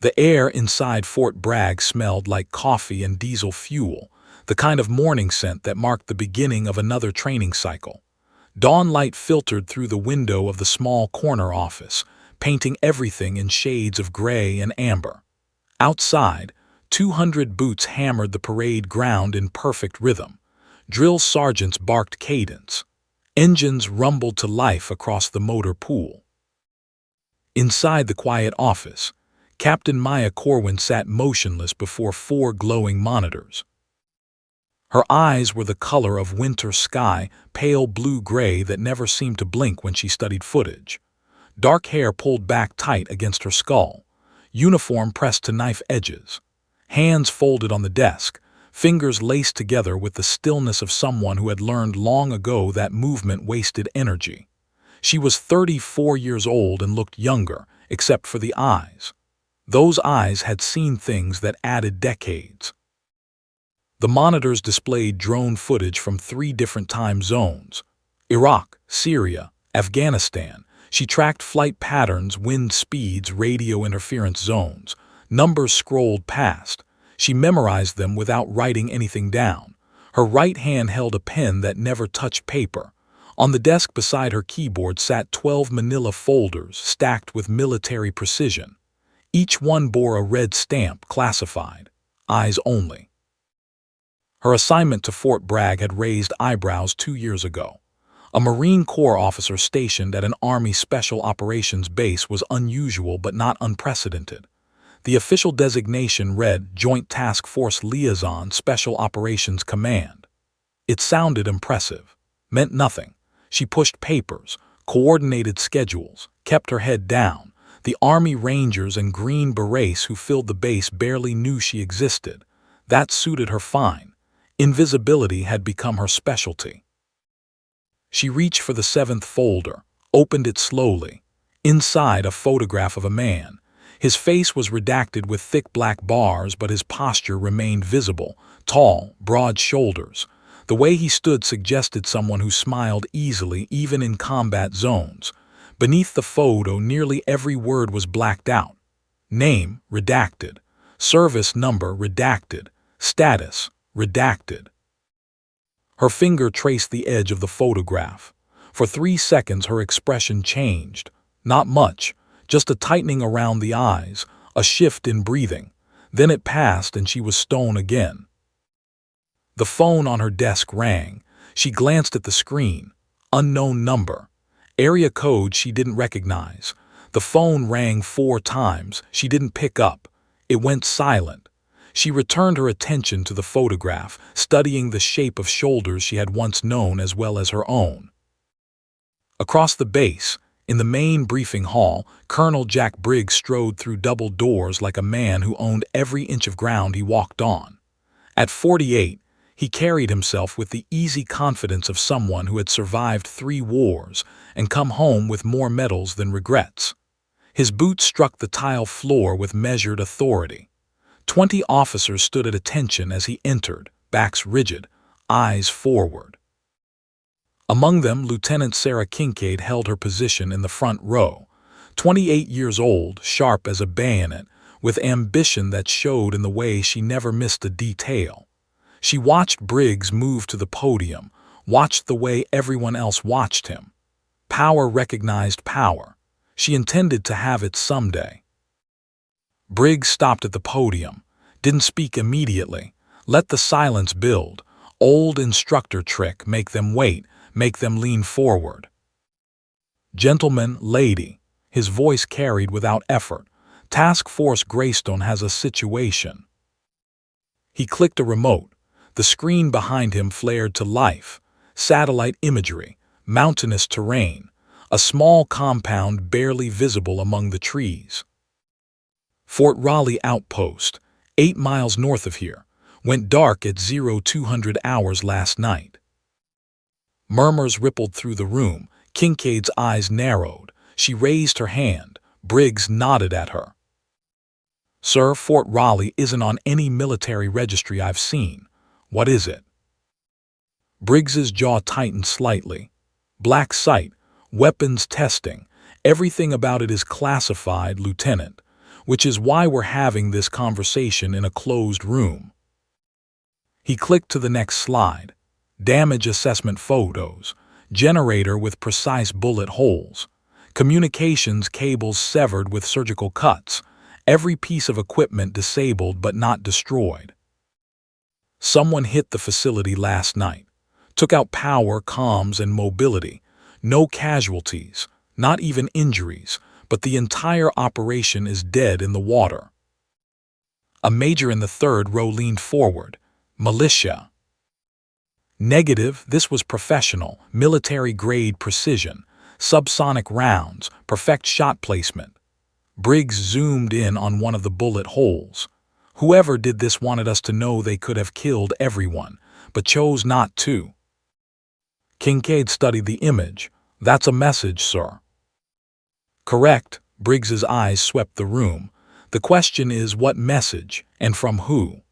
The air inside Fort Bragg smelled like coffee and diesel fuel, the kind of morning scent that marked the beginning of another training cycle. Dawn light filtered through the window of the small corner office, painting everything in shades of gray and amber. Outside, 200 boots hammered the parade ground in perfect rhythm. Drill sergeants barked cadence. Engines rumbled to life across the motor pool. Inside the quiet office, Captain Maya Corwin sat motionless before 4 glowing monitors. Her eyes were the color of winter sky, pale blue-gray that never seemed to blink when she studied footage. Dark hair pulled back tight against her skull, uniform pressed to knife edges. Hands folded on the desk, fingers laced together with the stillness of someone who had learned long ago that movement wasted energy. She was 34 years old and looked younger, except for the eyes. Those eyes had seen things that added decades. The monitors displayed drone footage from 3 different time zones: Iraq, Syria, Afghanistan. She tracked flight patterns, wind speeds, radio interference zones. Numbers scrolled past. She memorized them without writing anything down. Her right hand held a pen that never touched paper. On the desk beside her keyboard sat 12 manila folders stacked with military precision. Each one bore a red stamp, classified, eyes only. Her assignment to Fort Bragg had raised eyebrows 2 years ago. A Marine Corps officer stationed at an Army Special Operations base was unusual but not unprecedented. The official designation read Joint Task Force Liaison Special Operations Command. It sounded impressive, meant nothing. She pushed papers, coordinated schedules, kept her head down. The Army Rangers and Green Berets who filled the base barely knew she existed. That suited her fine. Invisibility had become her specialty. She reached for the 7th folder, opened it slowly. Inside, a photograph of a man. His face was redacted with thick black bars, but his posture remained visible, tall, broad shoulders. The way he stood suggested someone who smiled easily even in combat zones. Beneath the photo, nearly every word was blacked out. Name, redacted. Service number, redacted. Status, redacted. Her finger traced the edge of the photograph. For 3 seconds her expression changed. Not much, just a tightening around the eyes, a shift in breathing. Then it passed and she was stone again. The phone on her desk rang. She glanced at the screen. Unknown number. Area code she didn't recognize. The phone rang 4 times. She didn't pick up. It went silent. She returned her attention to the photograph, studying the shape of shoulders she had once known as well as her own. Across the base, in the main briefing hall, Colonel Jack Briggs strode through double doors like a man who owned every inch of ground he walked on. At 48, he carried himself with the easy confidence of someone who had survived 3 wars and come home with more medals than regrets. His boots struck the tile floor with measured authority. 20 officers stood at attention as he entered, backs rigid, eyes forward. Among them, Lieutenant Sarah Kincaid held her position in the front row. 28 years old, sharp as a bayonet, with ambition that showed in the way she never missed a detail. She watched Briggs move to the podium, watched the way everyone else watched him. Power recognized power. She intended to have it someday. Briggs stopped at the podium, didn't speak immediately, let the silence build. Old instructor trick, make them wait, make them lean forward. Gentlemen, lady, his voice carried without effort. Task Force Greystone has a situation. He clicked a remote. The screen behind him flared to life. Satellite imagery, mountainous terrain, a small compound barely visible among the trees. Fort Raleigh Outpost, 8 miles north of here, went dark at 0200 hours last night. Murmurs rippled through the room. Kincaid's eyes narrowed. She raised her hand. Briggs nodded at her. Sir, Fort Raleigh isn't on any military registry I've seen. What is it? Briggs's jaw tightened slightly. Black site, weapons testing. Everything about it is classified, Lieutenant. which is why we're having this conversation in a closed room." He clicked to the next slide. Damage assessment photos. Generator with precise bullet holes. Communications cables severed with surgical cuts. Every piece of equipment disabled but not destroyed. Someone hit the facility last night. Took out power, comms, and mobility. No casualties, not even injuries, but the entire operation is dead in the water. A major in the third row leaned forward. "Militia." "Negative, this was professional, military-grade precision, subsonic rounds, perfect shot placement." Briggs zoomed in on one of the bullet holes. "Whoever did this wanted us to know they could have killed everyone, but chose not to." Kincaid studied the image. "That's a message, sir." "Correct." Briggs's eyes swept the room. "The question is what message, and from who?"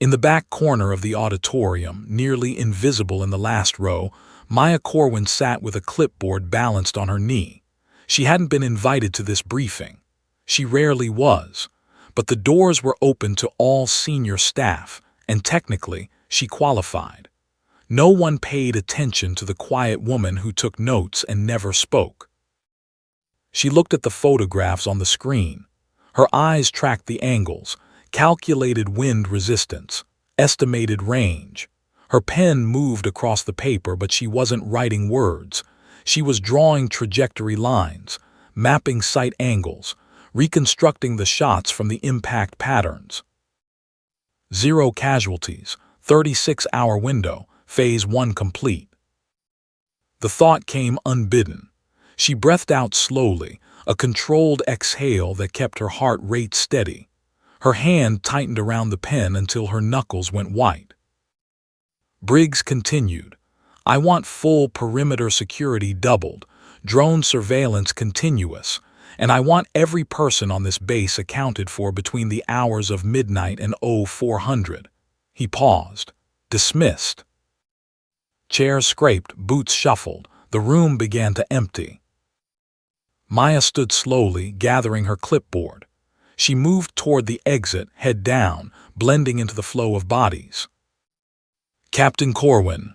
In the back corner of the auditorium, nearly invisible in the last row, Maya Corwin sat with a clipboard balanced on her knee. She hadn't been invited to this briefing. She rarely was. But the doors were open to all senior staff, and technically, she qualified. No one paid attention to the quiet woman who took notes and never spoke. She looked at the photographs on the screen. Her eyes tracked the angles, calculated wind resistance, estimated range. Her pen moved across the paper, but she wasn't writing words. She was drawing trajectory lines, mapping sight angles, reconstructing the shots from the impact patterns. 0 casualties, 36-hour window, Phase 1 complete. The thought came unbidden. She breathed out slowly, a controlled exhale that kept her heart rate steady. Her hand tightened around the pen until her knuckles went white. Briggs continued. "I want full perimeter security doubled, drone surveillance continuous, and I want every person on this base accounted for between the hours of midnight and 0400. He paused. "Dismissed." Chairs scraped, boots shuffled. The room began to empty. Maya stood slowly, gathering her clipboard. She moved toward the exit, head down, blending into the flow of bodies. "Captain Corwin."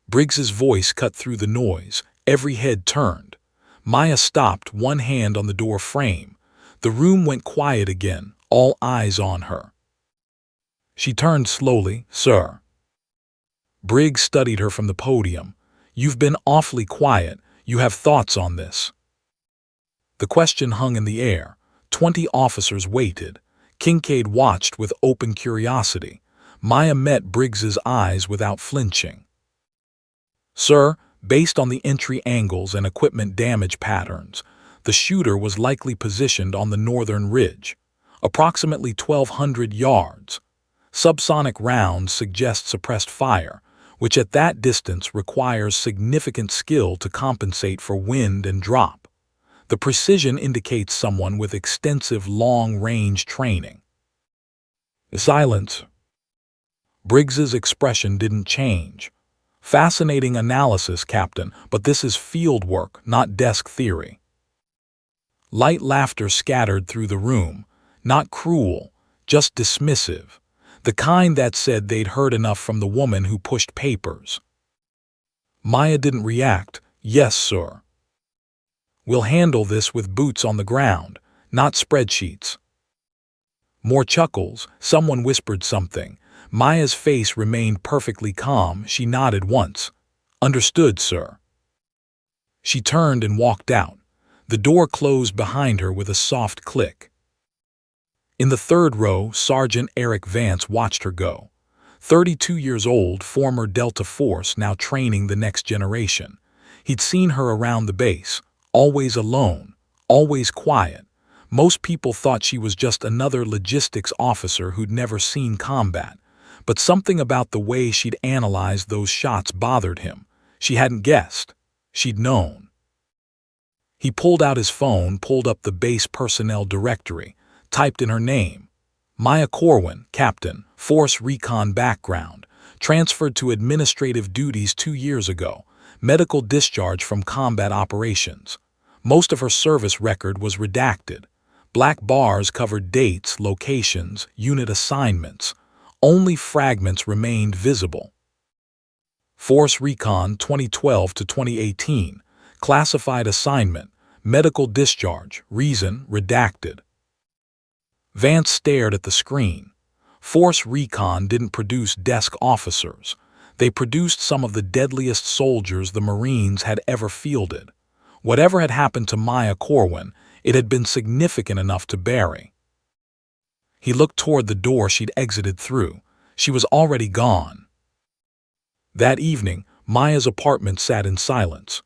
Briggs's voice cut through the noise. Every head turned. Maya stopped, one hand on the door frame. The room went quiet again, all eyes on her. She turned slowly. "Sir." Briggs studied her from the podium. "You've been awfully quiet. You have thoughts on this?" The question hung in the air. 20 officers waited. Kincaid watched with open curiosity. Maya met Briggs's eyes without flinching. "Sir, based on the entry angles and equipment damage patterns, the shooter was likely positioned on the northern ridge, approximately 1,200 yards. Subsonic rounds suggest suppressed fire, which at that distance requires significant skill to compensate for wind and drop. The precision indicates someone with extensive long-range training." Silence. Briggs's expression didn't change. "Fascinating analysis, Captain, but this is field work, not desk theory." Light laughter scattered through the room, not cruel, just dismissive, the kind that said they'd heard enough from the woman who pushed papers. Maya didn't react. "Yes, sir. We'll handle this with boots on the ground, not spreadsheets." More chuckles. Someone whispered something. Maya's face remained perfectly calm. She nodded once. "Understood, sir." She turned and walked out. The door closed behind her with a soft click. In the third row, Sergeant Eric Vance watched her go. 32 years old, former Delta Force, now training the next generation. He'd seen her around the base, always alone, always quiet. Most people thought she was just another logistics officer who'd never seen combat. But something about the way she'd analyzed those shots bothered him. She hadn't guessed. She'd known. He pulled out his phone, pulled up the base personnel directory, typed in her name. Maya Corwin, Captain, Force Recon background, transferred to administrative duties 2 years ago, medical discharge from combat operations. Most of her service record was redacted. Black bars covered dates, locations, unit assignments. Only fragments remained visible. Force Recon 2012 to 2018. Classified assignment. Medical discharge. Reason redacted. Vance stared at the screen. Force Recon didn't produce desk officers. They produced some of the deadliest soldiers the Marines had ever fielded. Whatever had happened to Maya Corwin, it had been significant enough to bury. He looked toward the door she'd exited through. She was already gone. That evening, Maya's apartment sat in silence.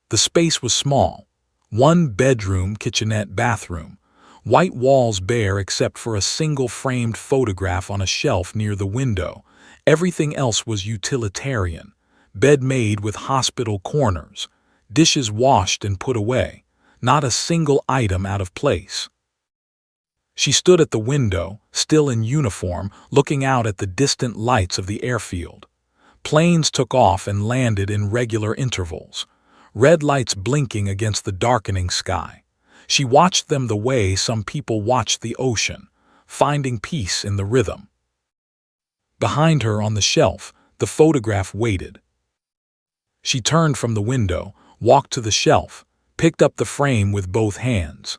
The space was small. One bedroom, kitchenette, bathroom. White walls bare except for a single framed photograph on a shelf near the window. Everything else was utilitarian. Bed made with hospital corners. Dishes washed and put away. Not a single item out of place. She stood at the window, still in uniform, looking out at the distant lights of the airfield. Planes took off and landed in regular intervals. Red lights blinking against the darkening sky. She watched them the way some people watch the ocean, finding peace in the rhythm. Behind her on the shelf, the photograph waited. She turned from the window, walked to the shelf, picked up the frame with both hands.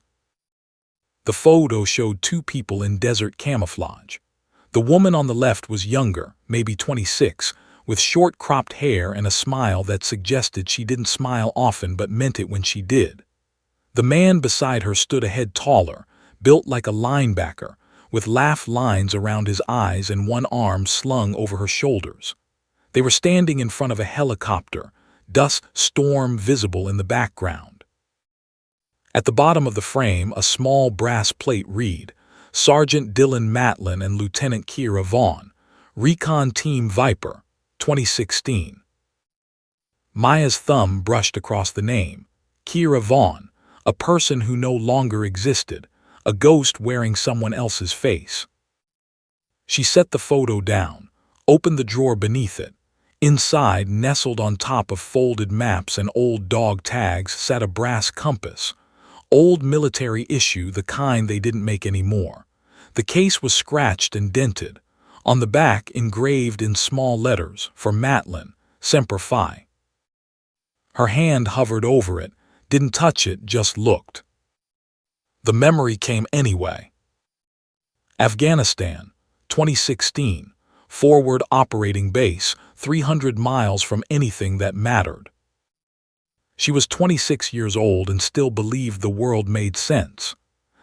The photo showed two people in desert camouflage. The woman on the left was younger, maybe 26, with short cropped hair and a smile that suggested she didn't smile often but meant it when she did. The man beside her stood a head taller, built like a linebacker, with laugh lines around his eyes and one arm slung over her shoulders. They were standing in front of a helicopter, dust storm visible in the background. At the bottom of the frame, a small brass plate read, Sergeant Dylan Matlin and Lieutenant Kira Vaughn, Recon Team Viper, 2016. Maya's thumb brushed across the name. Kira Vaughn, a person who no longer existed, a ghost wearing someone else's face. She set the photo down, opened the drawer beneath it. Inside, nestled on top of folded maps and old dog tags, sat a brass compass. Old military issue, the kind they didn't make anymore. The case was scratched and dented. On the back, engraved in small letters, for Matlin, Semper Fi. Her hand hovered over it, didn't touch it, just looked. The memory came anyway. Afghanistan, 2016. Forward operating base, 300 miles from anything that mattered. She was 26 years old and still believed the world made sense.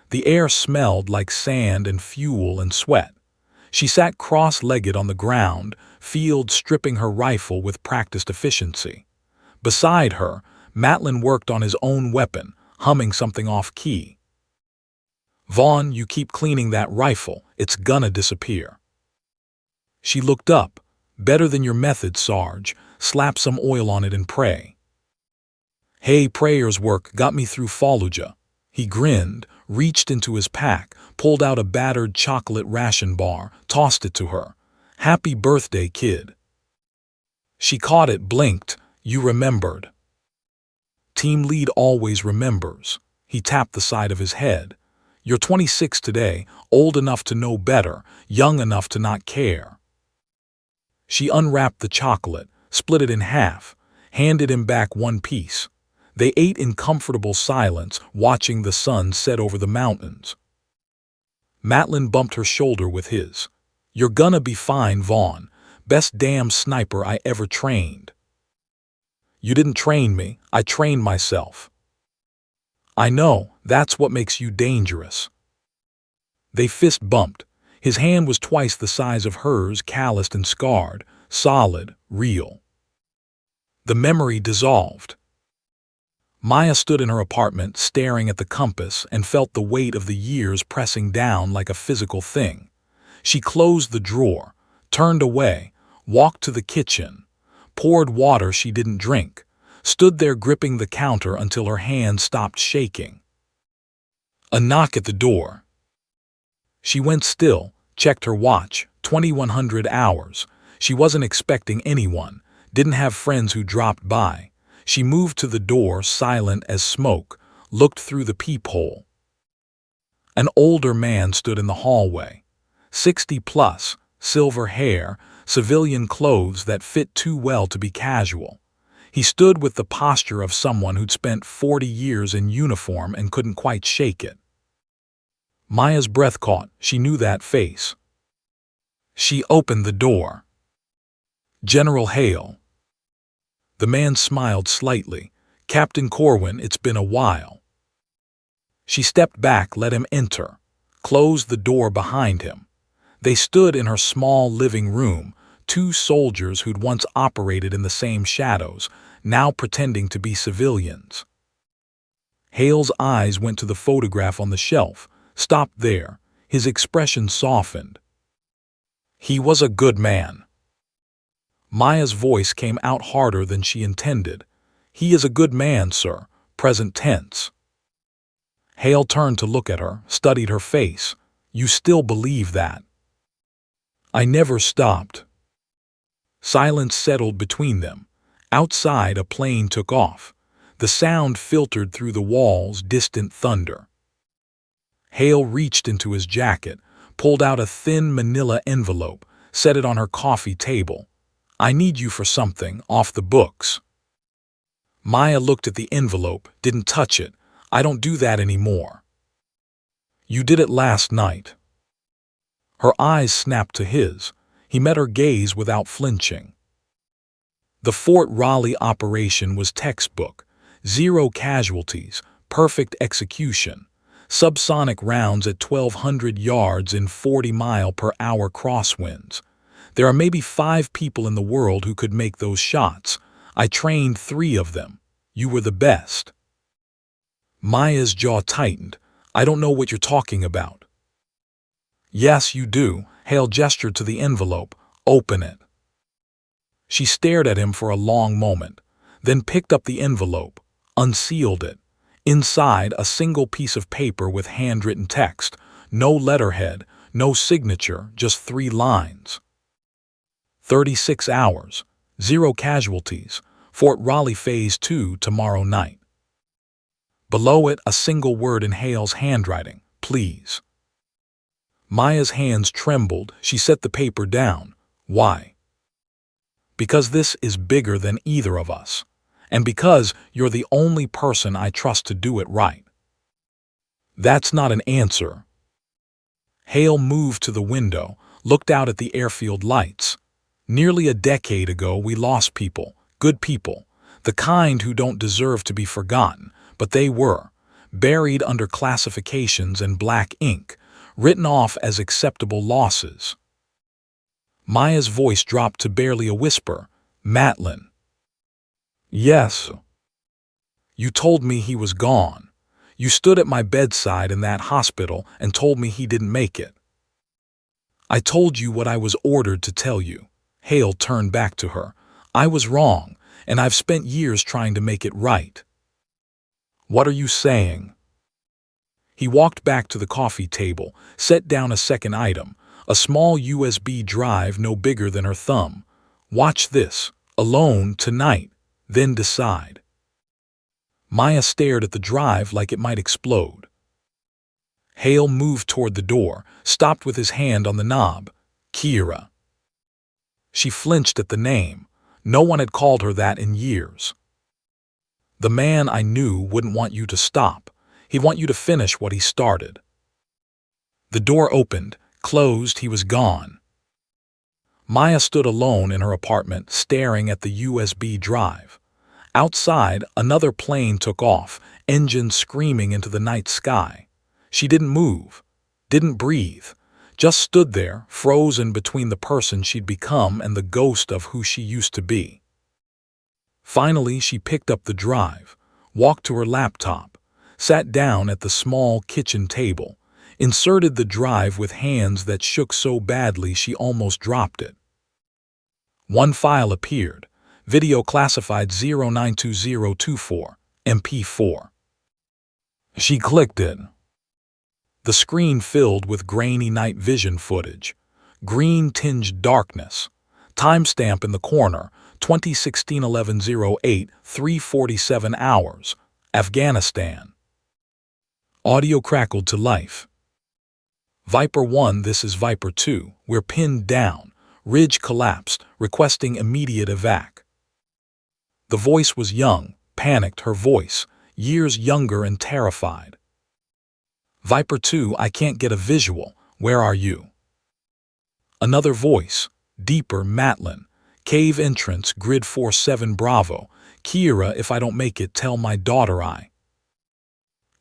The air smelled like sand and fuel and sweat. She sat cross-legged on the ground, Field stripping her rifle with practiced efficiency. Beside her, Matlin worked on his own weapon, humming something off-key. Vaughn, you keep cleaning that rifle, it's gonna disappear. She looked up. Better than your method, Sarge. Slap some oil on it and pray. Hey, prayers work got me through Fallujah. He grinned, reached into his pack, pulled out a battered chocolate ration bar, tossed it to her. Happy birthday, kid. She caught it, blinked. You remembered. Team lead always remembers. He tapped the side of his head. You're 26 today, old enough to know better, young enough to not care. She unwrapped the chocolate, split it in half, handed him back one piece. They ate in comfortable silence, watching the sun set over the mountains. Matlin bumped her shoulder with his. You're gonna be fine, Vaughn. Best damn sniper I ever trained. You didn't train me, I trained myself. I know, that's what makes you dangerous. They fist bumped. His hand was twice the size of hers, calloused and scarred, solid, real. The memory dissolved. Maya stood in her apartment, staring at the compass, and felt the weight of the years pressing down like a physical thing. She closed the drawer, turned away, walked to the kitchen, poured water she didn't drink, stood there gripping the counter until her hand stopped shaking. A knock at the door. She went still, checked her watch, 2100 hours. She wasn't expecting anyone, didn't have friends who dropped by. She moved to the door, silent as smoke, looked through the peephole. An older man stood in the hallway. 60 plus, silver hair, civilian clothes that fit too well to be casual. He stood with the posture of someone who'd spent 40 years in uniform and couldn't quite shake it. Maya's breath caught. She knew that face. She opened the door. "General Hale." The man smiled slightly. "Captain Corwin, it's been a while." She stepped back, let him enter, closed the door behind him. They stood in her small living room, two soldiers who'd once operated in the same shadows, now pretending to be civilians. Hale's eyes went to the photograph on the shelf, stopped there, his expression softened. "He was a good man." Maya's voice came out harder than she intended. "He is a good man, sir," present tense. Hale turned to look at her, studied her face. "You still believe that?" "I never stopped." Silence settled between them. Outside, a plane took off. The sound filtered through the walls, distant thunder. Hale reached into his jacket, pulled out a thin manila envelope, set it on her coffee table. "I need you for something, off the books." Maya looked at the envelope, didn't touch it. "I don't do that anymore." "You did it last night." Her eyes snapped to his. He met her gaze without flinching. The Fort Raleigh operation was textbook. 0 casualties, perfect execution. Subsonic rounds at 1,200 yards in 40-mile-per-hour crosswinds. There are maybe 5 people in the world who could make those shots. I trained 3 of them. You were the best. Maya's jaw tightened. "I don't know what you're talking about." "Yes, you do." Hale gestured to the envelope. "Open it." She stared at him for a long moment, then picked up the envelope, unsealed it. Inside, a single piece of paper with handwritten text. No letterhead, no signature, just 3 lines. 36 hours, 0 casualties, Fort Raleigh Phase 2 tomorrow night. Below it, a single word in Hale's handwriting, "Please." Maya's hands trembled. She set the paper down. "Why?" "Because this is bigger than either of us. And because you're the only person I trust to do it right." "That's not an answer." Hale moved to the window, looked out at the airfield lights. "Nearly a decade ago, we lost people, good people, the kind who don't deserve to be forgotten, but they were, buried under classifications and black ink, written off as acceptable losses." Maya's voice dropped to barely a whisper. "Matlin." "Yes." "You told me he was gone. You stood at my bedside in that hospital and told me he didn't make it." "I told you what I was ordered to tell you." Hale turned back to her. "I was wrong, and I've spent years trying to make it right." "What are you saying?" He walked back to the coffee table, set down a second item, a small USB drive no bigger than her thumb. "Watch this, alone, tonight, then decide." Maya stared at the drive like it might explode. Hale moved toward the door, stopped with his hand on the knob. "Kira." She flinched at the name. No one had called her that in years. "The man I knew wouldn't want you to stop. He'd want you to finish what he started." The door opened, closed, he was gone. Maya stood alone in her apartment, staring at the USB drive. Outside, another plane took off, engines screaming into the night sky. She didn't move, didn't breathe, just stood there, frozen between the person she'd become and the ghost of who she used to be. Finally, she picked up the drive, walked to her laptop, sat down at the small kitchen table, inserted the drive with hands that shook so badly she almost dropped it. One file appeared, video classified 092024, MP4. She clicked it. The screen filled with grainy night vision footage, green-tinged darkness, timestamp in the corner, 2016-11-08, 3:47 hours, Afghanistan. Audio crackled to life. Viper 1, this is Viper 2. We're pinned down. Ridge collapsed, requesting immediate evac. The voice was young, panicked her voice, years younger and terrified. Viper 2, I can't get a visual. Where are you? Another voice, deeper, Matlin. Cave entrance, grid 47 Bravo. Kira, if I don't make it, tell my daughter I.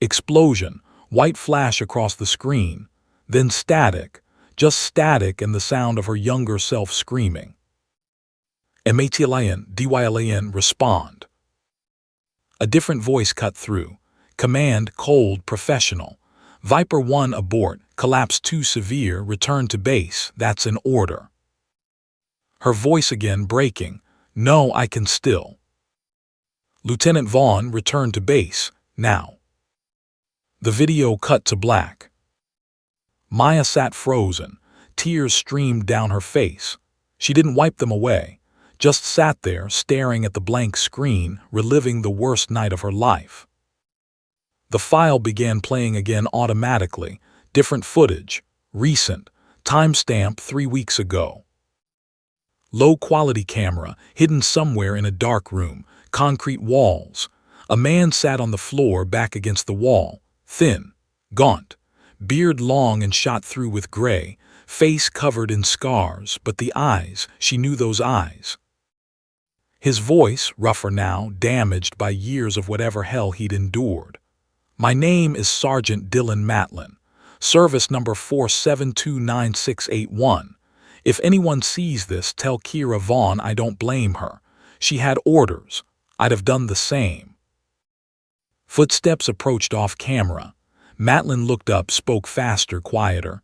Explosion, white flash across the screen. Then static, just static and the sound of her younger self screaming. Matlin, Dylin, respond. A different voice cut through. Command, cold, professional. Viper 1 abort, collapse 2 severe, return to base, that's an order. Her voice again breaking. No, I can still. Lieutenant Vaughn, return to base, now. The video cut to black. Maya sat frozen. Tears streamed down her face. She didn't wipe them away, just sat there staring at the blank screen, reliving the worst night of her life. The file began playing again automatically, different footage, recent, timestamp 3 weeks ago. Low-quality camera, hidden somewhere in a dark room, concrete walls. A man sat on the floor back against the wall, thin, gaunt, beard long and shot through with gray, face covered in scars, but the eyes, she knew those eyes. His voice, rougher now, damaged by years of whatever hell he'd endured. My name is Sergeant Dylan Matlin, service number 4729681. If anyone sees this, tell Kira Vaughn I don't blame her. She had orders. I'd have done the same. Footsteps approached off camera. Matlin looked up, spoke faster, quieter.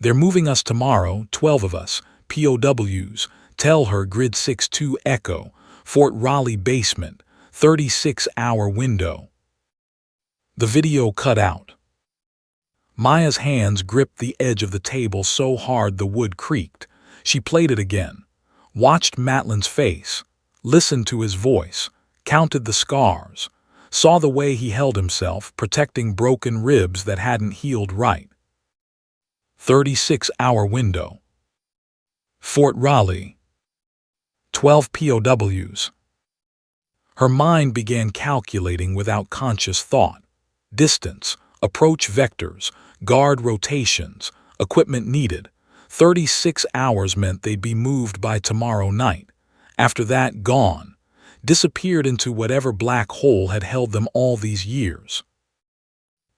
They're moving us tomorrow, 12 of us, POWs. Tell her, grid 62 Echo, Fort Raleigh basement, 36-hour window. The video cut out. Maya's hands gripped the edge of the table so hard the wood creaked. She played it again, watched Matlin's face, listened to his voice, counted the scars, saw the way he held himself, protecting broken ribs that hadn't healed right. 36-hour window. Fort Raleigh. 12 POWs. Her mind began calculating without conscious thought. Distance, approach vectors, guard rotations, equipment needed. 36 hours meant they'd be moved by tomorrow night. After that, gone. Disappeared into whatever black hole had held them all these years.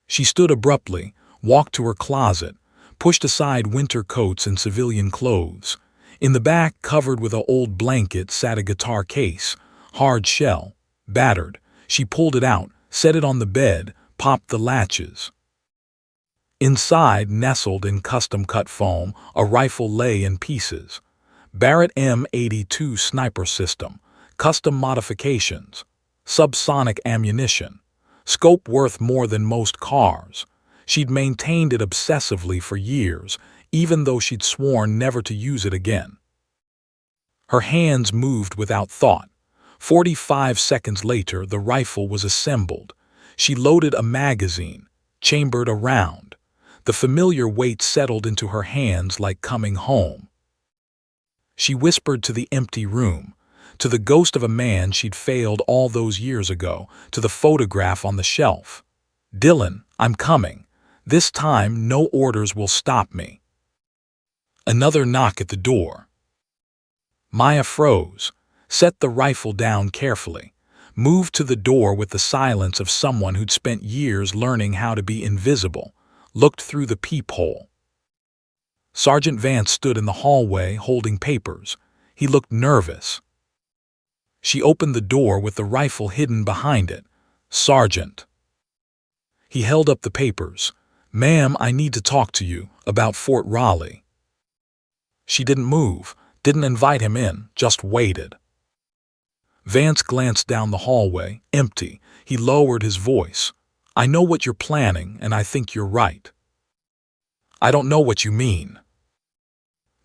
She stood abruptly, walked to her closet, pushed aside winter coats and civilian clothes. In the back, covered with an old blanket, sat a guitar case, hard shell, battered. She pulled it out, set it on the bed, popped the latches. Inside, nestled in custom-cut foam, a rifle lay in pieces. Barrett M82 sniper system, custom modifications, subsonic ammunition, scope worth more than most cars. She'd maintained it obsessively for years, even though she'd sworn never to use it again. Her hands moved without thought. 45 seconds later, the rifle was assembled. She loaded a magazine, chambered a round. The familiar weight settled into her hands like coming home. She whispered to the empty room, to the ghost of a man she'd failed all those years ago, to the photograph on the shelf. Dylan, I'm coming. This time, no orders will stop me. Another knock at the door. Maya froze, set the rifle down carefully, moved to the door with the silence of someone who'd spent years learning how to be invisible, looked through the peephole. Sergeant Vance stood in the hallway holding papers. He looked nervous. She opened the door with the rifle hidden behind it. Sergeant. He held up the papers. Ma'am, I need to talk to you about Fort Raleigh. She didn't move, didn't invite him in, just waited. Vance glanced down the hallway, empty. He lowered his voice. I know what you're planning, and I think you're right. I don't know what you mean.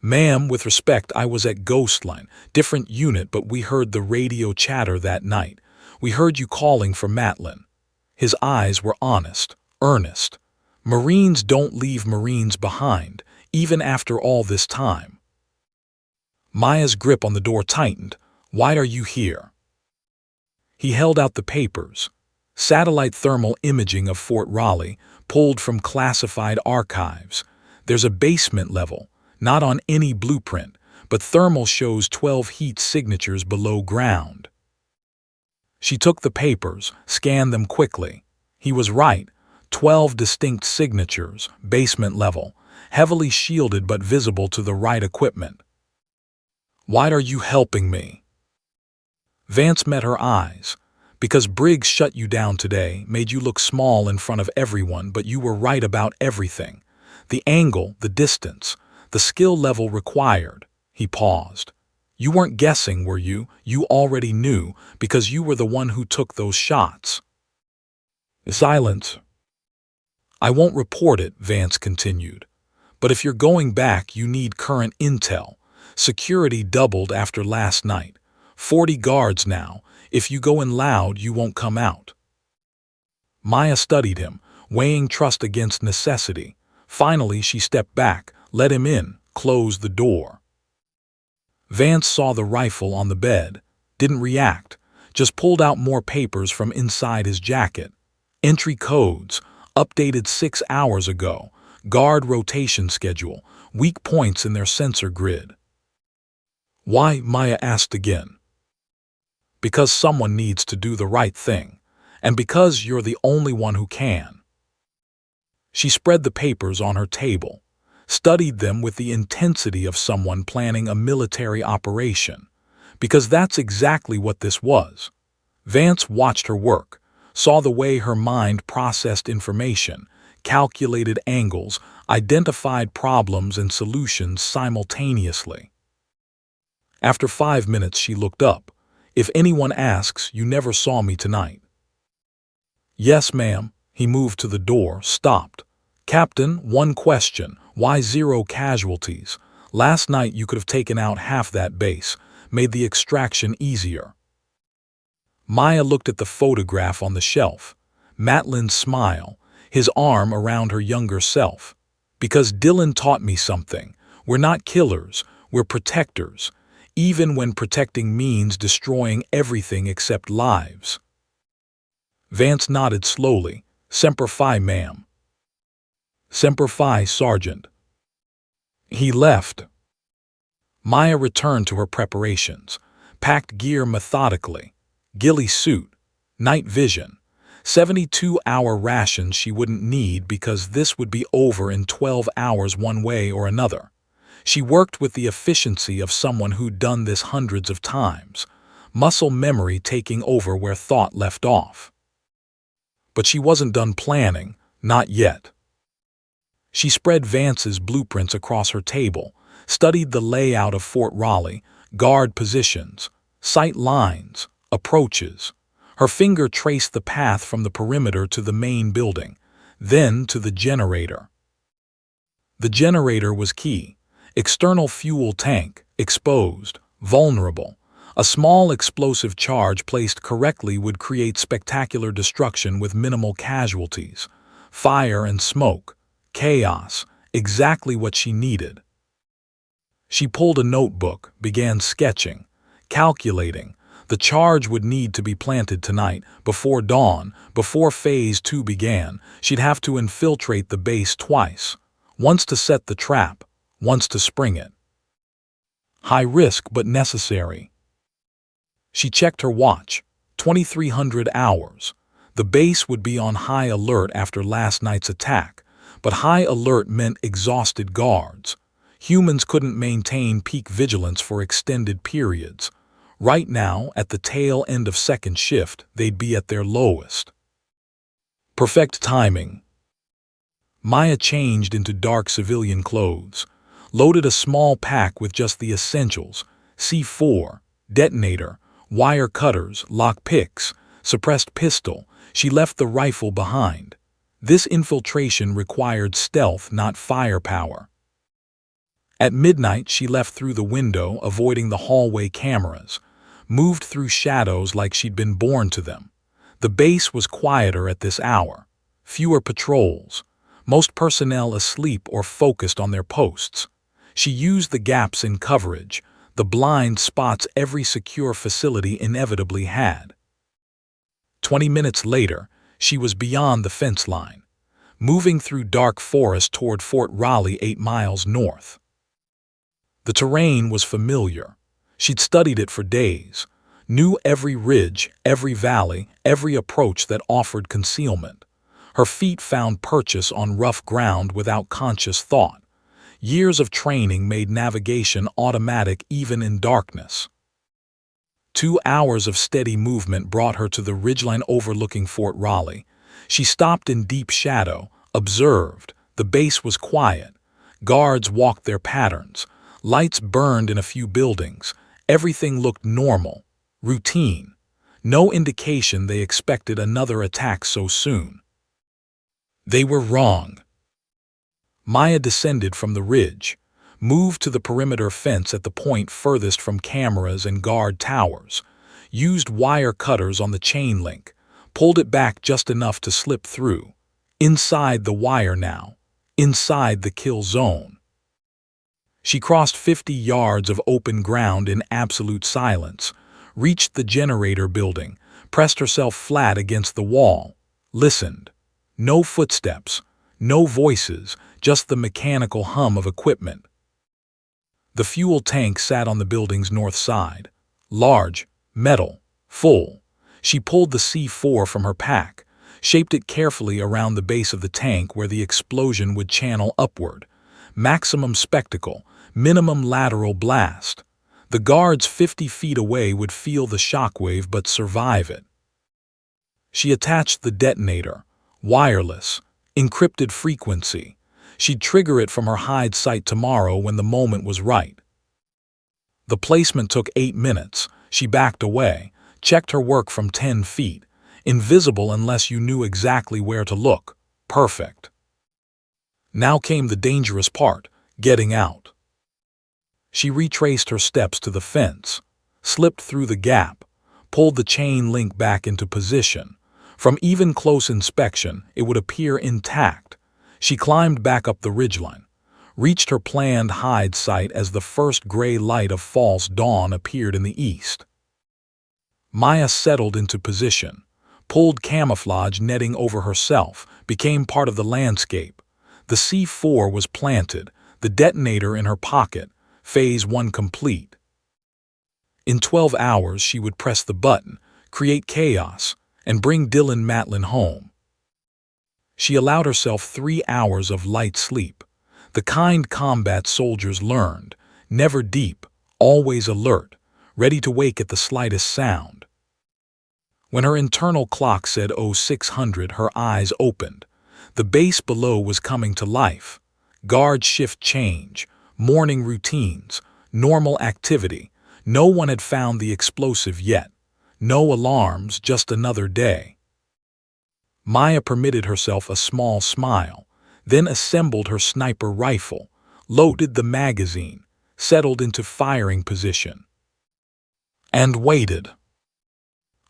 Ma'am, with respect, I was at Ghostline, different unit, but we heard the radio chatter that night. We heard you calling for Matlin. His eyes were honest, earnest. Marines don't leave Marines behind, even after all this time. Maya's grip on the door tightened. Why are you here? He held out the papers. Satellite thermal imaging of Fort Raleigh, pulled from classified archives. There's a basement level, not on any blueprint, but thermal shows 12 heat signatures below ground. She took the papers, scanned them quickly. He was right. 12 distinct signatures, basement level, heavily shielded but visible to the right equipment. Why are you helping me? Vance met her eyes. Because Briggs shut you down today, made you look small in front of everyone, but you were right about everything. The angle, the distance, the skill level required. He paused. You weren't guessing, were you? You already knew, because you were the one who took those shots. Silence. I won't report it, Vance continued. But if you're going back, you need current intel. Security doubled after last night. 40 guards now. If you go in loud, you won't come out. Maya studied him, weighing trust against necessity. Finally, she stepped back, let him in, closed the door. Vance saw the rifle on the bed, didn't react, just pulled out more papers from inside his jacket. Entry codes, updated 6 hours ago, guard rotation schedule, weak points in their sensor grid. Why? Maya asked again. Because someone needs to do the right thing, and because you're the only one who can. She spread the papers on her table, studied them with the intensity of someone planning a military operation, because that's exactly what this was. Vance watched her work, saw the way her mind processed information, calculated angles, identified problems and solutions simultaneously. After 5 minutes, she looked up. If anyone asks, you never saw me tonight. Yes, ma'am. He moved to the door, stopped. Captain, one question. Why 0 casualties? Last night you could have taken out half that base, made the extraction easier. Maya looked at the photograph on the shelf. Matlin's smile, his arm around her younger self. Because Dylan taught me something. We're not killers, we're protectors. Even when protecting means destroying everything except lives. Vance nodded slowly. Semper Fi, ma'am. Semper Fi, Sergeant. He left. Maya returned to her preparations, packed gear methodically. Ghillie suit, night vision, 72-hour rations she wouldn't need because this would be over in 12 hours one way or another. She worked with the efficiency of someone who'd done this hundreds of times, muscle memory taking over where thought left off. But she wasn't done planning, not yet. She spread Vance's blueprints across her table, studied the layout of Fort Raleigh, guard positions, sight lines, approaches. Her finger traced the path from the perimeter to the main building, then to the generator. The generator was key. External fuel tank, exposed, vulnerable. A small explosive charge placed correctly would create spectacular destruction with minimal casualties. Fire and smoke, chaos, exactly what she needed. She pulled a notebook, began sketching, calculating. The charge would need to be planted tonight, before dawn, before Phase 2 began. She'd have to infiltrate the base twice, once to set the trap, once to spring it. High risk but necessary. She checked her watch, 2300 hours. The base would be on high alert after last night's attack, but high alert meant exhausted guards. Humans couldn't maintain peak vigilance for extended periods. Right now, at the tail end of second shift, they'd be at their lowest. Perfect timing. Maya changed into dark civilian clothes, loaded a small pack with just the essentials, C4, detonator, wire cutters, lock picks, suppressed pistol. She left the rifle behind. This infiltration required stealth, not firepower. At midnight, she left through the window, avoiding the hallway cameras, moved through shadows like she'd been born to them. The base was quieter at this hour, fewer patrols. most personnel asleep or focused on their posts. She used the gaps in coverage, the blind spots every secure facility inevitably had. 20 minutes later, she was beyond the fence line, moving through dark forest toward Fort Raleigh 8 miles north. The terrain was familiar. She'd studied it for days, knew every ridge, every valley, every approach that offered concealment. Her feet found purchase on rough ground without conscious thought. Years of training made navigation automatic even in darkness. 2 hours of steady movement brought her to the ridgeline overlooking Fort Raleigh. She stopped in deep shadow, observed. The base was quiet. Guards walked their patterns. Lights burned in a few buildings. Everything looked normal, routine. No indication they expected another attack so soon. They were wrong. Maya descended from the ridge, moved to the perimeter fence at the point furthest from cameras and guard towers, used wire cutters on the chain link, pulled it back just enough to slip through. Inside the wire now, inside the kill zone. She crossed 50 yards of open ground in absolute silence, reached the generator building, pressed herself flat against the wall, listened. No footsteps, no voices, just the mechanical hum of equipment. The fuel tank sat on the building's north side. Large, metal, full. She pulled the C4 from her pack, shaped it carefully around the base of the tank where the explosion would channel upward. Maximum spectacle, minimum lateral blast. The guards 50 feet away would feel the shockwave but survive it. She attached the detonator, wireless, encrypted frequency. She'd trigger it from her hide site tomorrow when the moment was right. The placement took 8 minutes. She backed away, checked her work from 10 feet. Invisible unless you knew exactly where to look. Perfect. Now came the dangerous part, getting out. She retraced her steps to the fence, slipped through the gap, pulled the chain link back into position. From even close inspection, it would appear intact. She climbed back up the ridgeline, reached her planned hide site as the first gray light of false dawn appeared in the east. Maya settled into position, pulled camouflage netting over herself, became part of the landscape. The C4 was planted, the detonator in her pocket, phase 1 complete. In 12 hours she would press the button, create chaos, and bring Dylan Matlin home. She allowed herself 3 hours of light sleep, the kind combat soldiers learned, never deep, always alert, ready to wake at the slightest sound. When her internal clock said 0600, her eyes opened. The base below was coming to life. Guard shift change, morning routines, normal activity. No one had found the explosive yet. No alarms, just another day. Maya permitted herself a small smile, then assembled her sniper rifle, loaded the magazine, settled into firing position, and waited.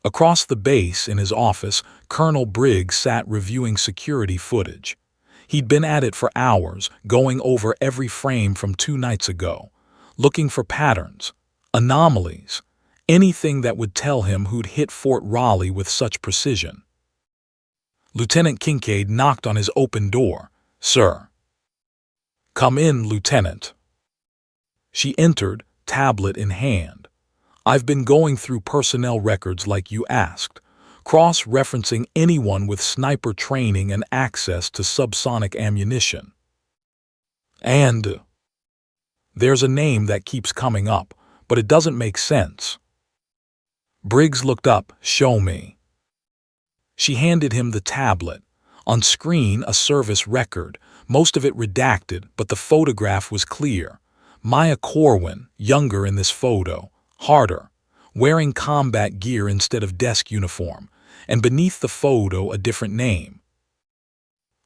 Across the base in his office, Colonel Briggs sat reviewing security footage. He'd been at it for hours, going over every frame from 2 nights ago, looking for patterns, anomalies, anything that would tell him who'd hit Fort Raleigh with such precision. Lieutenant Kincaid knocked on his open door. "Sir." "Come in, Lieutenant." She entered, tablet in hand. "I've been going through personnel records like you asked, cross-referencing anyone with sniper training and access to subsonic ammunition. And there's a name that keeps coming up, but it doesn't make sense." Briggs looked up. "Show me." She handed him the tablet. On screen, a service record, most of it redacted, but the photograph was clear. Maya Corwin, younger in this photo, harder, wearing combat gear instead of desk uniform, and beneath the photo a different name.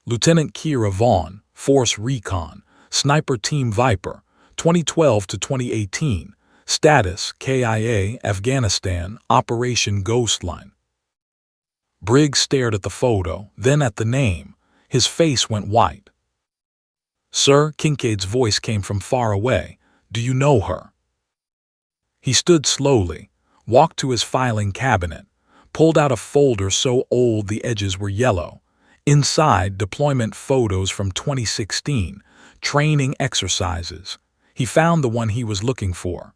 Lieutenant Kira Vaughn, Force Recon, Sniper Team Viper, 2012 to 2018, status KIA, Afghanistan, Operation Ghostline. Briggs stared at the photo, then at the name. His face went white. "Sir," Kincaid's voice came from far away. "Do you know her?" He stood slowly, walked to his filing cabinet, pulled out a folder so old the edges were yellow. Inside, deployment photos from 2016, training exercises. He found the one he was looking for.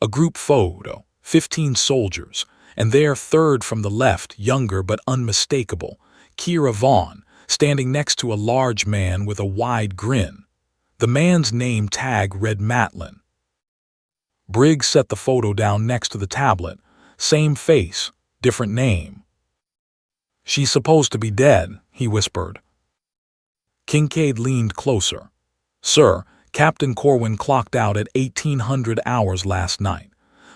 A group photo, 15 soldiers, and there, third from the left, younger but unmistakable, Kira Vaughn, standing next to a large man with a wide grin. The man's name tag read Matlin. Briggs set the photo down next to the tablet. Same face, different name. "She's supposed to be dead," he whispered. Kincaid leaned closer. "Sir, Captain Corwin clocked out at 1800 hours last night,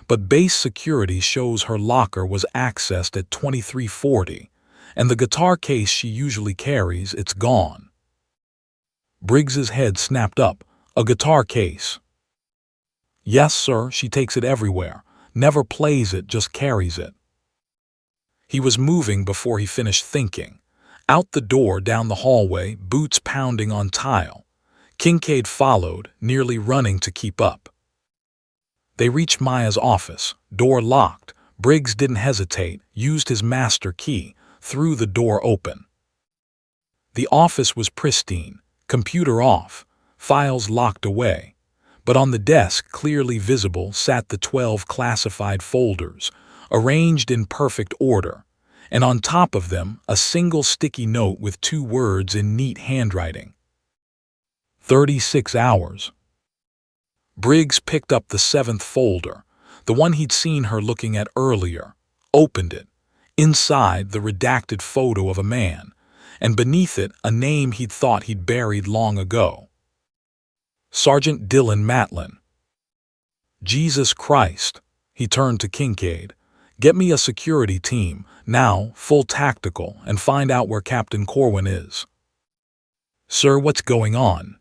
but base security shows her locker was accessed at 2340, and the guitar case she usually carries, it's gone." Briggs's head snapped up. "A guitar case?" "Yes, sir, she takes it everywhere. Never plays it, just carries it." He was moving before he finished thinking. Out the door, down the hallway, boots pounding on tile. Kincaid followed, nearly running to keep up. They reached Maya's office, door locked. Briggs didn't hesitate, used his master key, threw the door open. The office was pristine, computer off, files locked away. But on the desk, clearly visible, sat the 12 classified folders, arranged in perfect order, and on top of them a single sticky note with 2 words in neat handwriting. 36 hours. Briggs picked up the 7th folder, the one he'd seen her looking at earlier, opened it. Inside, the redacted photo of a man, and beneath it a name he'd thought he'd buried long ago. Sergeant Dylan Matlin. "Jesus Christ," he turned to Kincaid. "Get me a security team, now, full tactical, and find out where Captain Corwin is." "Sir, what's going on?"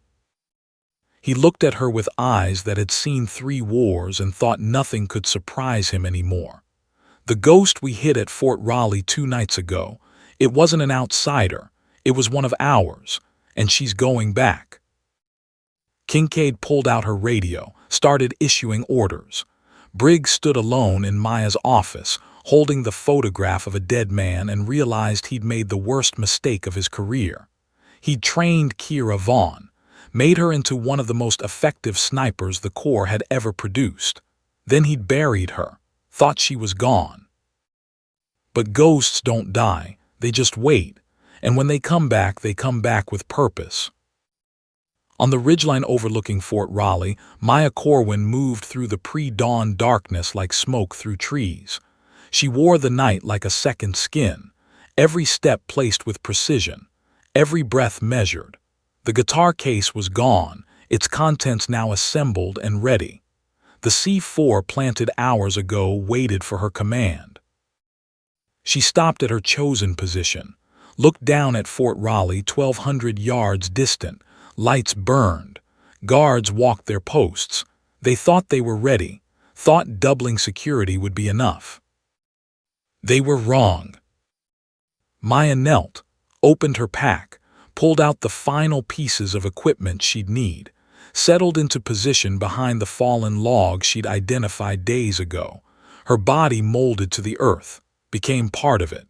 He looked at her with eyes that had seen 3 wars and thought nothing could surprise him anymore. "The ghost we hit at Fort Raleigh 2 nights ago, it wasn't an outsider, it was one of ours, and she's going back." Kincaid pulled out her radio, started issuing orders. Briggs stood alone in Maya's office, holding the photograph of a dead man, and realized he'd made the worst mistake of his career. He'd trained Kira Vaughn, made her into one of the most effective snipers the Corps had ever produced. Then he'd buried her, thought she was gone. But ghosts don't die, they just wait, and when they come back with purpose. On the ridgeline overlooking Fort Raleigh, Maya Corwin moved through the pre-dawn darkness like smoke through trees. She wore the night like a second skin, every step placed with precision, every breath measured. The guitar case was gone, its contents now assembled and ready. The C4 planted hours ago waited for her command. She stopped at her chosen position, looked down at Fort Raleigh 1,200 yards distant. Lights burned. Guards walked their posts. They thought they were ready, thought doubling security would be enough. They were wrong. Maya knelt, opened her pack, pulled out the final pieces of equipment she'd need, settled into position behind the fallen log she'd identified days ago. Her body molded to the earth, became part of it.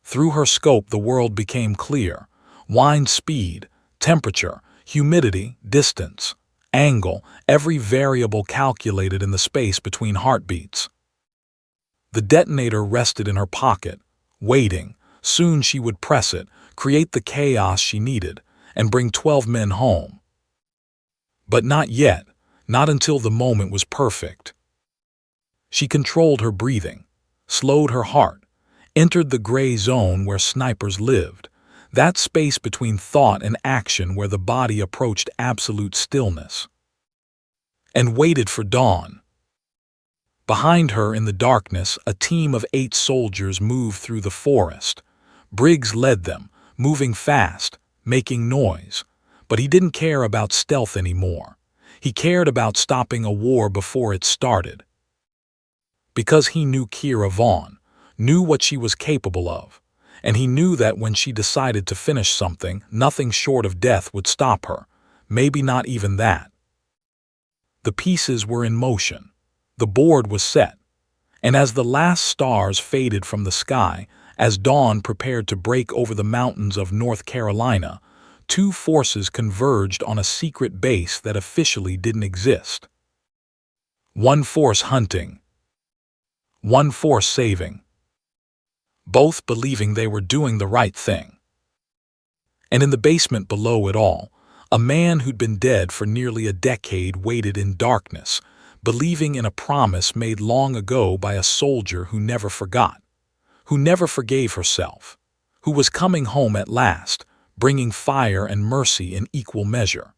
Through her scope the world became clear. Wind speed, temperature, humidity, distance, angle, every variable calculated in the space between heartbeats. The detonator rested in her pocket, waiting. Soon she would press it, create the chaos she needed, and bring 12 men home. But not yet, not until the moment was perfect. She controlled her breathing, slowed her heart, entered the gray zone where snipers lived, that space between thought and action where the body approached absolute stillness. And waited for dawn. Behind her in the darkness, a team of 8 soldiers moved through the forest. Briggs led them, moving fast, making noise. But he didn't care about stealth anymore. He cared about stopping a war before it started. Because he knew Kira Vaughn, knew what she was capable of. and he knew that when she decided to finish something, nothing short of death would stop her, maybe not even that. The pieces were in motion. The board was set. And as the last stars faded from the sky, as dawn prepared to break over the mountains of North Carolina, two forces converged on a secret base that officially didn't exist. One force hunting, one force saving, both believing they were doing the right thing. And in the basement below it all, a man who'd been dead for nearly a decade waited in darkness, believing in a promise made long ago by a soldier who never forgot, who never forgave herself, who was coming home at last, bringing fire and mercy in equal measure.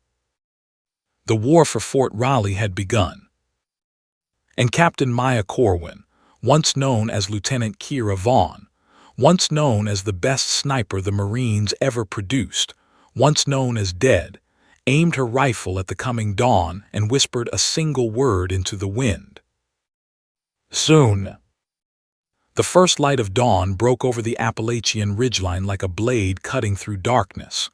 The war for Fort Raleigh had begun. And Captain Maya Corwin, once known as Lieutenant Kira Vaughn, once known as the best sniper the Marines ever produced, once known as Dead, aimed her rifle at the coming dawn and whispered a single word into the wind. Soon. The first light of dawn broke over the Appalachian ridgeline like a blade cutting through darkness.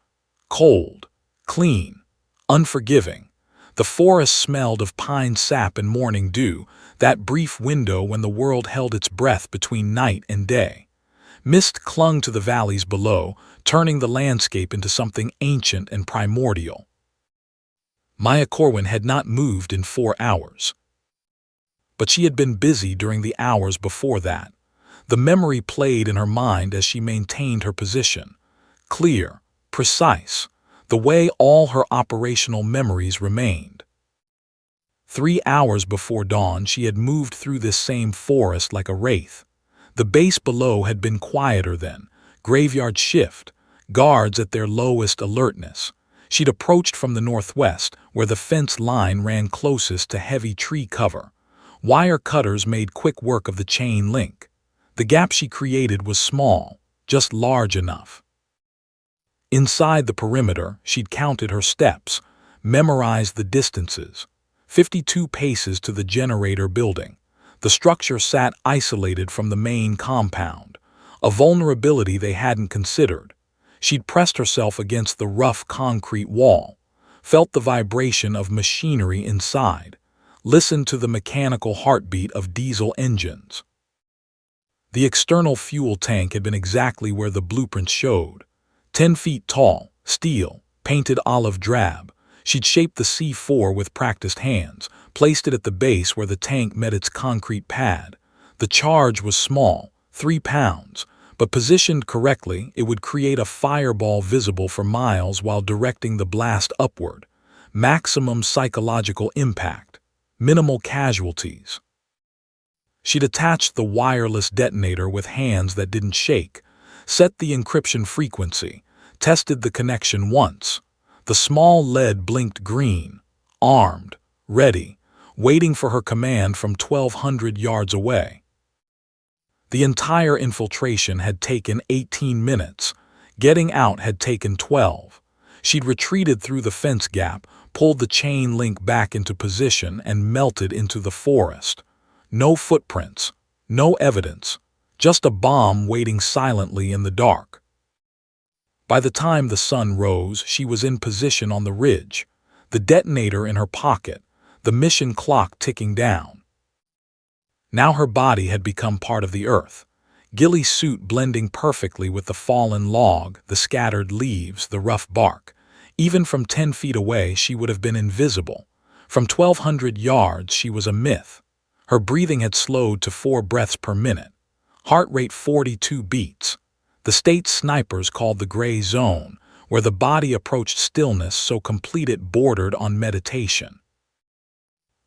Cold, clean, unforgiving. The forest smelled of pine sap and morning dew, that brief window when the world held its breath between night and day. Mist clung to the valleys below, turning the landscape into something ancient and primordial. Maya Corwin had not moved in 4 hours. But she had been busy during the hours before that. The memory played in her mind as she maintained her position. Clear, precise, the way all her operational memories remained. 3 hours before dawn, she had moved through this same forest like a wraith. The base below had been quieter then, graveyard shift, guards at their lowest alertness. She'd approached from the northwest, where the fence line ran closest to heavy tree cover. Wire cutters made quick work of the chain link. The gap she created was small, just large enough. Inside the perimeter, she'd counted her steps, memorized the distances. 52 paces to the generator building. The structure sat isolated from the main compound, a vulnerability they hadn't considered. She'd pressed herself against the rough concrete wall, felt the vibration of machinery inside, listened to the mechanical heartbeat of diesel engines. The external fuel tank had been exactly where the blueprints showed. 10 feet tall, steel, painted olive drab. She'd shaped the C4 with practiced hands, placed it at the base where the tank met its concrete pad. The charge was small, 3 pounds, but positioned correctly, it would create a fireball visible for miles while directing the blast upward. Maximum psychological impact, minimal casualties. She'd attached the wireless detonator with hands that didn't shake, set the encryption frequency, tested the connection once. The small lead blinked green, armed, ready, waiting for her command from 1,200 yards away. The entire infiltration had taken 18 minutes. Getting out had taken 12. She'd retreated through the fence gap, pulled the chain link back into position, and melted into the forest. No footprints, no evidence, just a bomb waiting silently in the dark. By the time the sun rose, she was in position on the ridge, the detonator in her pocket, the mission clock ticking down. Now her body had become part of the earth, ghillie suit blending perfectly with the fallen log, the scattered leaves, the rough bark. Even from 10 feet away, she would have been invisible. From 1,200 yards, she was a myth. Her breathing had slowed to 4 breaths per minute, heart rate 42 beats. The state snipers called the gray zone, where the body approached stillness so complete it bordered on meditation.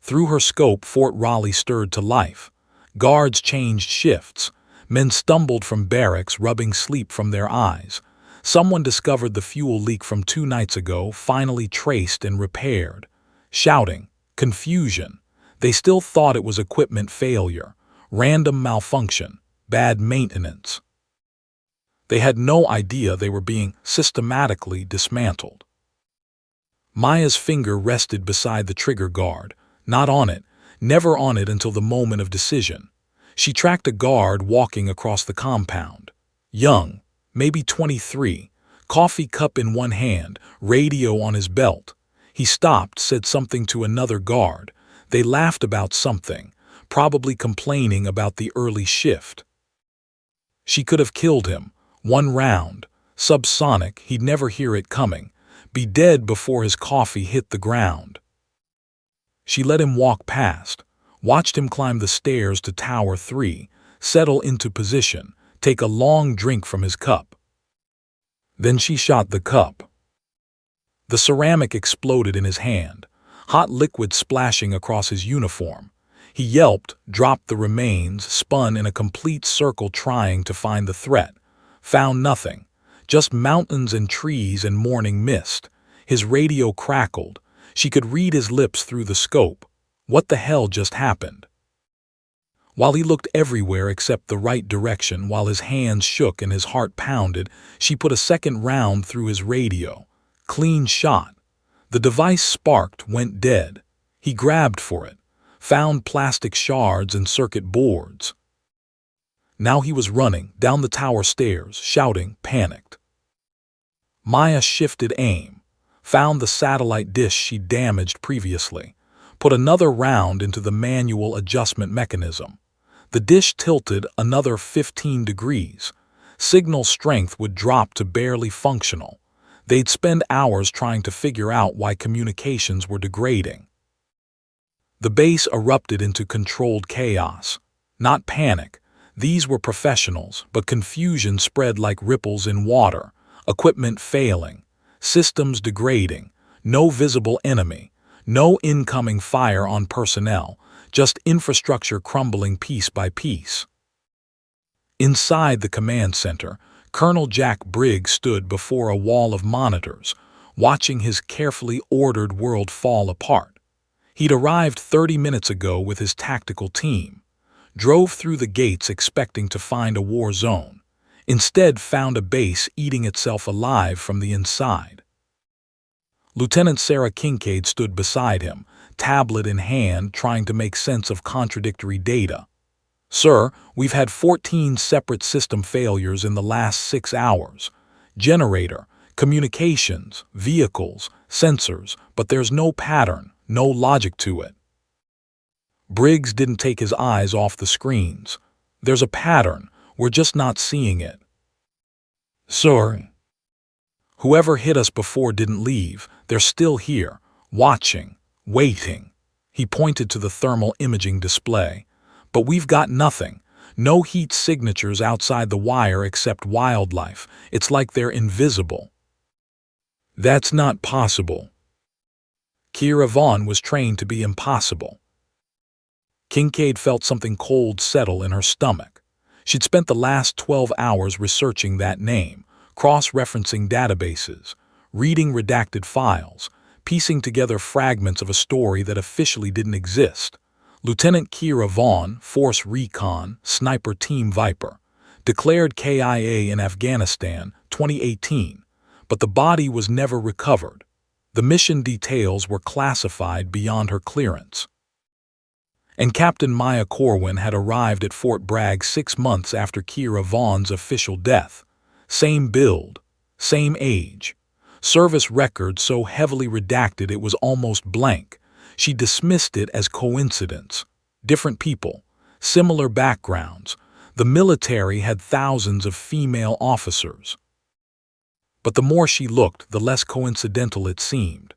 Through her scope, Fort Raleigh stirred to life. Guards changed shifts. Men stumbled from barracks, rubbing sleep from their eyes. Someone discovered the fuel leak from 2 nights ago, finally traced and repaired. Shouting, confusion. They still thought it was equipment failure, random malfunction, bad maintenance. They had no idea they were being systematically dismantled. Maya's finger rested beside the trigger guard, not on it, never on it until the moment of decision. She tracked a guard walking across the compound. Young, maybe 23, coffee cup in one hand, radio on his belt. He stopped, said something to another guard. They laughed about something, probably complaining about the early shift. She could have killed him. One round. Subsonic, he'd never hear it coming. Be dead before his coffee hit the ground. She let him walk past, watched him climb the stairs to Tower 3, settle into position, take a long drink from his cup. Then she shot the cup. The ceramic exploded in his hand, hot liquid splashing across his uniform. He yelped, dropped the remains, spun in a complete circle trying to find the threat. Found nothing, just mountains and trees and morning mist. His radio crackled. She could read his lips through the scope. What the hell just happened? While he looked everywhere except the right direction, while his hands shook and his heart pounded, she put a second round through his radio. Clean shot. The device sparked, went dead. He grabbed for it, found plastic shards and circuit boards. Now he was running down the tower stairs, shouting, panicked. Maya shifted aim, found the satellite dish she damaged previously, put another round into the manual adjustment mechanism. The dish tilted another 15 degrees. Signal strength would drop to barely functional. They'd spend hours trying to figure out why communications were degrading. The base erupted into controlled chaos. Not panic. These were professionals, but confusion spread like ripples in water. Equipment failing, systems degrading, no visible enemy, no incoming fire on personnel, just infrastructure crumbling piece by piece. Inside the command center, Colonel Jack Briggs stood before a wall of monitors, watching his carefully ordered world fall apart. He'd arrived 30 minutes ago with his tactical team, drove through the gates expecting to find a war zone. Instead found a base eating itself alive from the inside. Lieutenant Sarah Kincaid stood beside him, tablet in hand, trying to make sense of contradictory data. Sir, we've had 14 separate system failures in the last 6 hours. Generator, communications, vehicles, sensors, but there's no pattern, no logic to it. Briggs didn't take his eyes off the screens. There's a pattern. We're just not seeing it. Sorry. Whoever hit us before didn't leave. They're still here, watching, waiting. He pointed to the thermal imaging display. But we've got nothing. No heat signatures outside the wire except wildlife. It's like they're invisible. That's not possible. Kira Vaughn was trained to be impossible. Kincaid felt something cold settle in her stomach. She'd spent the last 12 hours researching that name, cross-referencing databases, reading redacted files, piecing together fragments of a story that officially didn't exist. Lieutenant Kira Vaughn, Force Recon, Sniper Team Viper, declared KIA in Afghanistan, 2018, but the body was never recovered. The mission details were classified beyond her clearance. And Captain Maya Corwin had arrived at Fort Bragg 6 months after Kira Vaughn's official death. Same build, same age. Service record so heavily redacted it was almost blank. She dismissed it as coincidence. Different people, similar backgrounds. The military had thousands of female officers. But the more she looked, the less coincidental it seemed.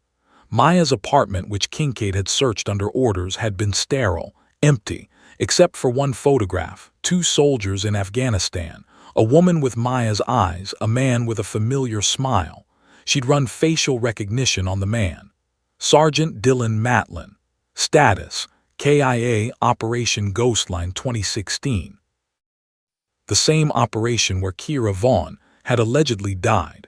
Maya's apartment, which Kincaid had searched under orders, had been sterile, empty, except for one photograph, 2 soldiers in Afghanistan, a woman with Maya's eyes, a man with a familiar smile. She'd run facial recognition on the man. Sergeant Dylan Matlin. Status, KIA Operation Ghostline 2016. The same operation where Kira Vaughn had allegedly died.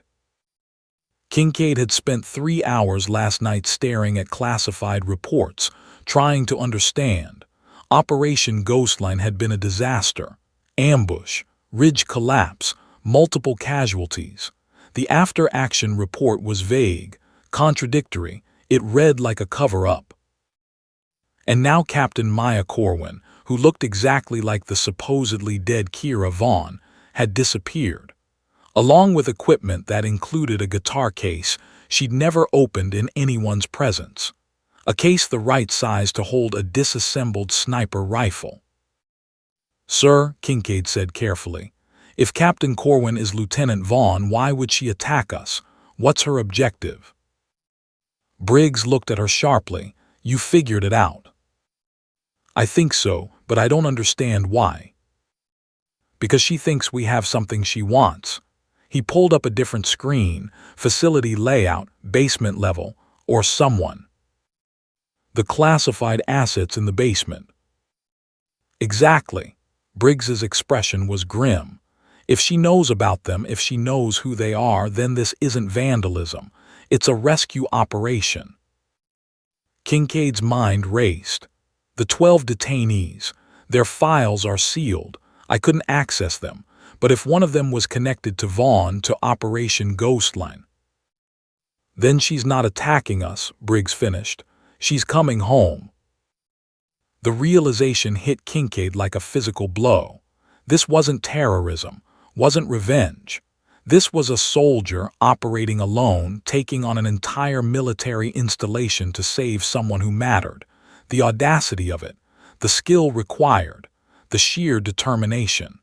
Kincaid had spent 3 hours last night staring at classified reports, trying to understand. Operation Ghostline had been a disaster. Ambush, ridge collapse, multiple casualties. The after-action report was vague, contradictory. It read like a cover-up. And now Captain Maya Corwin, who looked exactly like the supposedly dead Kira Vaughn, had disappeared. along with equipment that included a guitar case she'd never opened in anyone's presence, a case the right size to hold a disassembled sniper rifle. "Sir," Kincaid said carefully, "if Captain Corwin is Lieutenant Vaughn, why would she attack us? What's her objective?" Briggs looked at her sharply. "You figured it out." "I think so, but I don't understand why." "Because she thinks we have something she wants." He pulled up a different screen, facility layout, basement level, or someone. "The classified assets in the basement." "Exactly." Briggs's expression was grim. "If she knows about them, if she knows who they are, then this isn't vandalism. It's a rescue operation." Kincaid's mind raced. The 12 detainees. Their files are sealed. I couldn't access them. But if one of them was connected to Vaughn, to Operation Ghostline. "Then she's not attacking us," Briggs finished. "She's coming home." The realization hit Kincaid like a physical blow. This wasn't terrorism, wasn't revenge. This was a soldier operating alone, taking on an entire military installation to save someone who mattered. The audacity of it, the skill required, the sheer determination.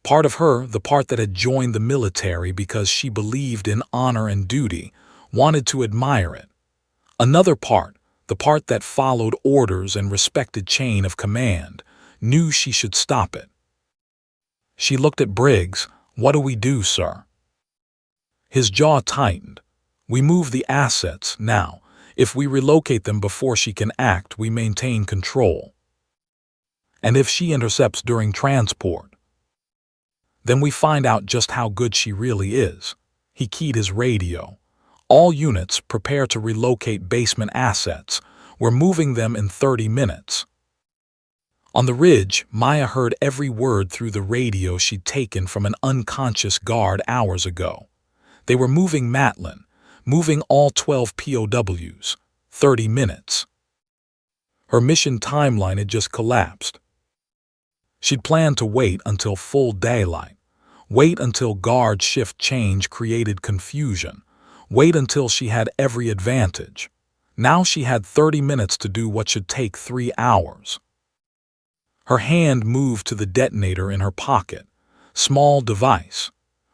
Part of her, the part that had joined the military because she believed in honor and duty, wanted to admire it. Another part, the part that followed orders and respected chain of command, knew she should stop it. She looked at Briggs. "What do we do, sir?" His jaw tightened. "We move the assets now. If we relocate them before she can act, we maintain control. And if she intercepts during transport, then we find out just how good she really is." He keyed his radio. "All units, prepare to relocate basement assets. We're moving them in 30 minutes. On the ridge, Maya heard every word through the radio she'd taken from an unconscious guard hours ago. They were moving Matlin, moving all 12 POWs. 30 minutes. Her mission timeline had just collapsed. She'd planned to wait until full daylight. Wait until guard shift change created confusion. Wait until she had every advantage. Now she had 30 minutes to do what should take 3 hours. Her hand moved to the detonator in her pocket. Small device.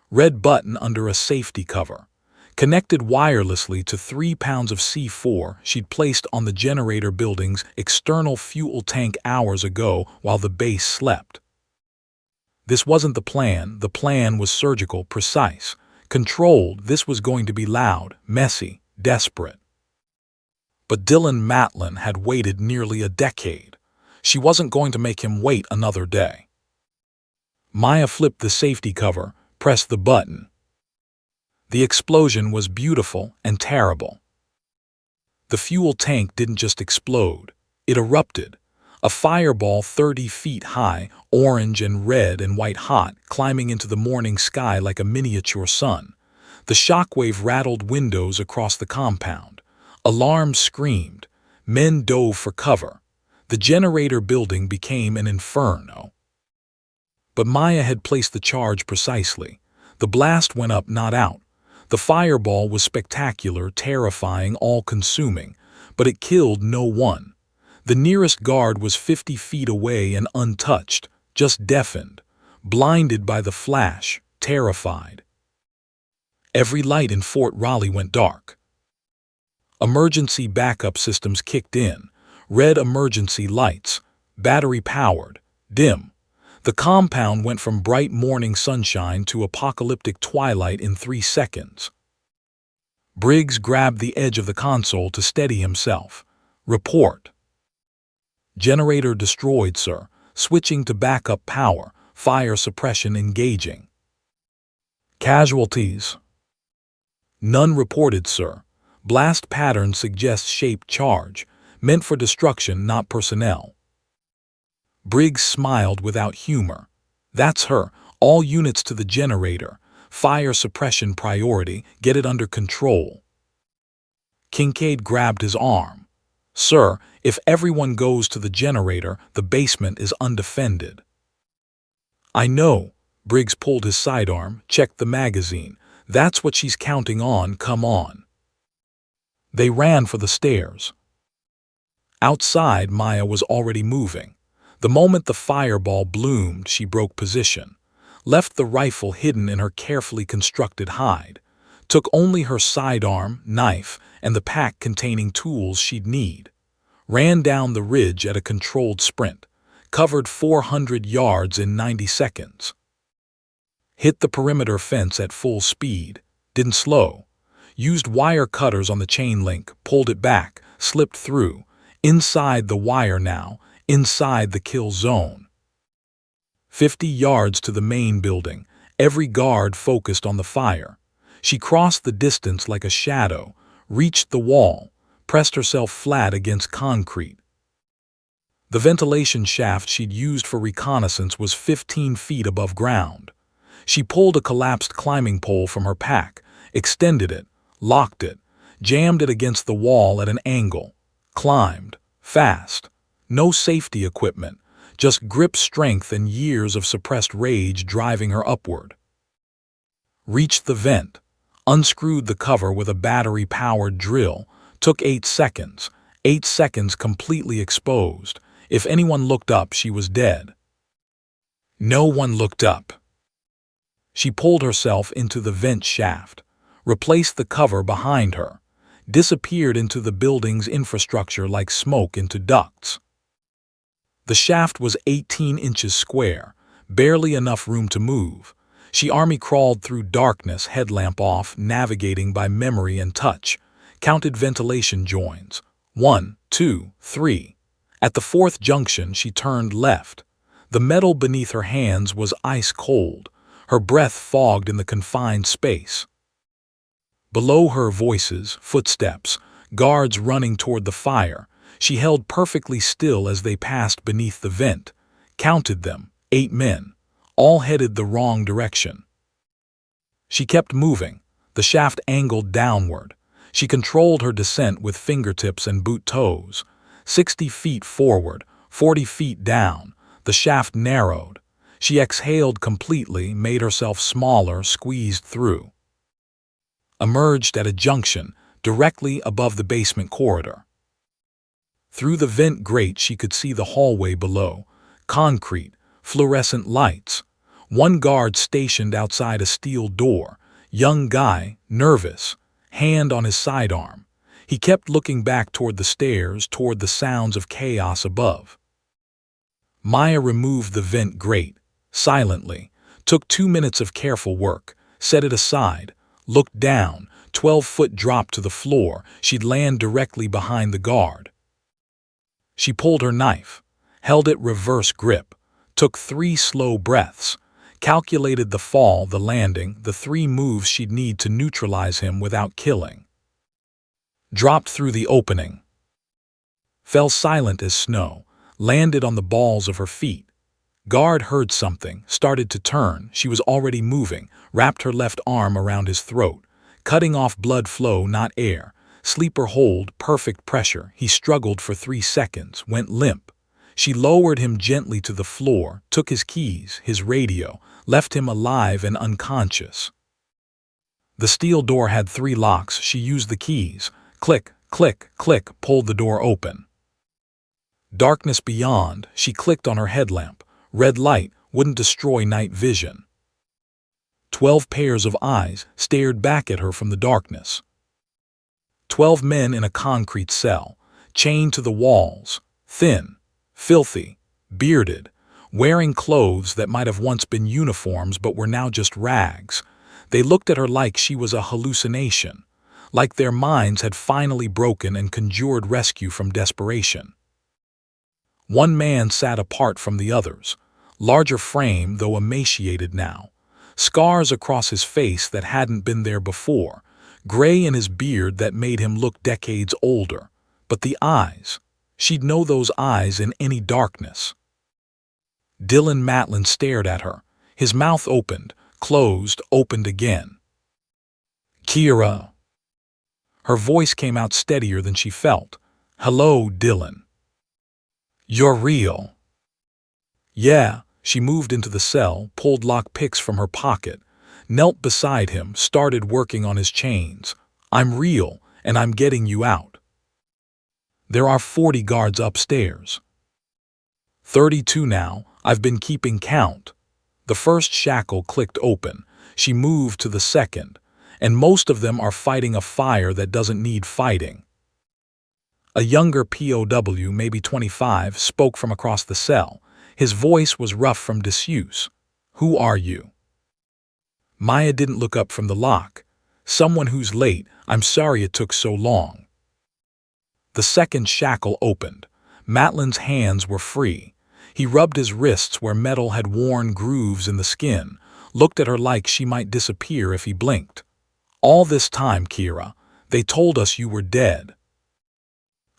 Red button under a safety cover. Connected wirelessly to 3 pounds of C4 she'd placed on the generator building's external fuel tank hours ago while the base slept. This wasn't the plan was surgical, precise. Controlled. This was going to be loud, messy, desperate. But Dylan Matlin had waited nearly a decade. She wasn't going to make him wait another day. Maya flipped the safety cover, pressed the button. The explosion was beautiful and terrible. The fuel tank didn't just explode. It erupted. A fireball 30 feet high, orange and red and white hot, climbing into the morning sky like a miniature sun. The shockwave rattled windows across the compound. Alarms screamed. Men dove for cover. The generator building became an inferno. But Maya had placed the charge precisely. The blast went up, not out. The fireball was spectacular, terrifying, all-consuming, but it killed no one. The nearest guard was 50 feet away and untouched, just deafened, blinded by the flash, terrified. Every light in Fort Raleigh went dark. Emergency backup systems kicked in. Red emergency lights, battery-powered, dim. The compound went from bright morning sunshine to apocalyptic twilight in 3 seconds. Briggs grabbed the edge of the console to steady himself. "Report." "Generator destroyed, sir. Switching to backup power. Fire suppression engaging." "Casualties?" "None reported, sir. Blast pattern suggests shaped charge. Meant for destruction, not personnel." Briggs smiled without humor. "That's her. All units to the generator. Fire suppression priority. Get it under control." Kincaid grabbed his arm. "Sir, if everyone goes to the generator, the basement is undefended." "I know," Briggs pulled his sidearm, checked the magazine. That's what she's counting on, come on. They ran for the stairs. Outside, Maya was already moving. The moment the fireball bloomed, she broke position, left the rifle hidden in her carefully constructed hide, took only her sidearm, knife, and the pack containing tools she'd need, ran down the ridge at a controlled sprint, covered 400 yards in 90 seconds. Hit the perimeter fence at full speed, didn't slow, used wire cutters on the chain link, pulled it back, slipped through, inside the wire now, inside the kill zone. 50 yards to the main building, every guard focused on the fire. She crossed the distance like a shadow, reached the wall, pressed herself flat against concrete. The ventilation shaft she'd used for reconnaissance was 15 feet above ground. She pulled a collapsed climbing pole from her pack, extended it, locked it, jammed it against the wall at an angle, climbed, fast. No safety equipment, just grip strength and years of suppressed rage driving her upward. Reached the vent, unscrewed the cover with a battery-powered drill, took 8 seconds, 8 seconds completely exposed. If anyone looked up, she was dead. No one looked up. She pulled herself into the vent shaft, replaced the cover behind her, disappeared into the building's infrastructure like smoke into ducts. The shaft was 18 inches square, barely enough room to move. She army crawled through darkness, headlamp off, navigating by memory and touch, counted ventilation joins. 1, 2, 3. At the 4th junction, she turned left. The metal beneath her hands was ice cold, her breath fogged in the confined space. Below her, voices, footsteps, guards running toward the fire. She held perfectly still as they passed beneath the vent, counted them, 8 men, all headed the wrong direction. She kept moving, the shaft angled downward. She controlled her descent with fingertips and boot toes. 60 feet forward, 40 feet down, the shaft narrowed. She exhaled completely, made herself smaller, squeezed through. Emerged at a junction, directly above the basement corridor. Through the vent grate she could see the hallway below, concrete, fluorescent lights. One guard stationed outside a steel door, young guy, nervous, hand on his sidearm. He kept looking back toward the stairs, toward the sounds of chaos above. Maya removed the vent grate, silently, took 2 minutes of careful work, set it aside, looked down, 12-foot drop to the floor. She'd land directly behind the guard. She pulled her knife, held it reverse grip, took 3 slow breaths, calculated the fall, the landing, the 3 moves she'd need to neutralize him without killing. Dropped through the opening. Fell silent as snow, landed on the balls of her feet. Guard heard something, started to turn. She was already moving, wrapped her left arm around his throat, cutting off blood flow, not air. Sleeper hold, perfect pressure. He struggled for 3 seconds, went limp. She lowered him gently to the floor, took his keys, his radio, left him alive and unconscious. The steel door had 3 locks. She used the keys. Click, click, click, pulled the door open. Darkness beyond. She clicked on her headlamp. Red light wouldn't destroy night vision. 12 pairs of eyes stared back at her from the darkness. 12 men in a concrete cell, chained to the walls, thin, filthy, bearded, wearing clothes that might have once been uniforms but were now just rags. They looked at her like she was a hallucination, like their minds had finally broken and conjured rescue from desperation. One man sat apart from the others, larger frame though emaciated now, scars across his face that hadn't been there before, gray in his beard that made him look decades older. But the eyes, she'd know those eyes in any darkness. Dylan Matlin stared at her, his mouth opened, closed, opened again. Kira. Her voice came out steadier than she felt. Hello, Dylan. You're real. Yeah, She moved into the cell, pulled lockpicks from her pocket, knelt beside him, started working on his chains. I'm real, and I'm getting you out. There are 40 guards upstairs. 32 now, I've been keeping count. The first shackle clicked open. She moved to the second, and most of them are fighting a fire that doesn't need fighting. A younger POW, maybe 25, spoke from across the cell. His voice was rough from disuse. Who are you? Maya didn't look up from the lock. Someone who's late. I'm sorry it took so long. The second shackle opened. Matlin's hands were free. He rubbed his wrists where metal had worn grooves in the skin, looked at her like she might disappear if he blinked. All this time, Kira, they told us you were dead.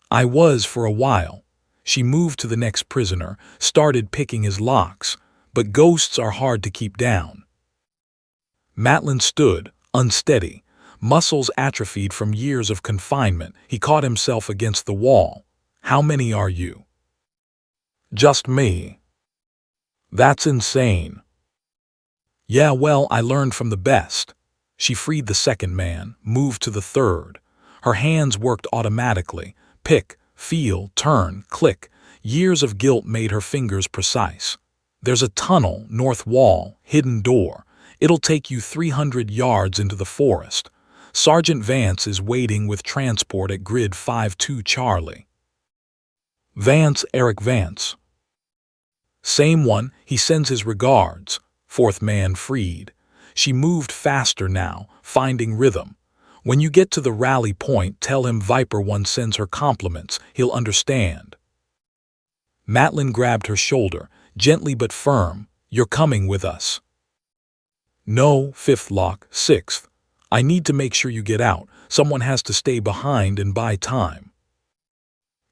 I was for a while. She moved to the next prisoner, started picking his locks, but ghosts are hard to keep down. Matlin stood, unsteady, muscles atrophied from years of confinement. He caught himself against the wall. How many are you? Just me. That's insane. Yeah, well, I learned from the best. She freed the second man, moved to the third. Her hands worked automatically. Pick, feel, turn, click. Years of guilt made her fingers precise. There's a tunnel, north wall, hidden door. It'll take you 300 yards into the forest. Sergeant Vance is waiting with transport at grid 52 Charlie. Vance, Eric Vance. Same one, he sends his regards. Fourth man freed. She moved faster now, finding rhythm. When you get to the rally point, tell him Viper One sends her compliments. He'll understand. Matlin grabbed her shoulder, gently but firm. You're coming with us. No, fifth lock, sixth. I need to make sure you get out. Someone has to stay behind and buy time.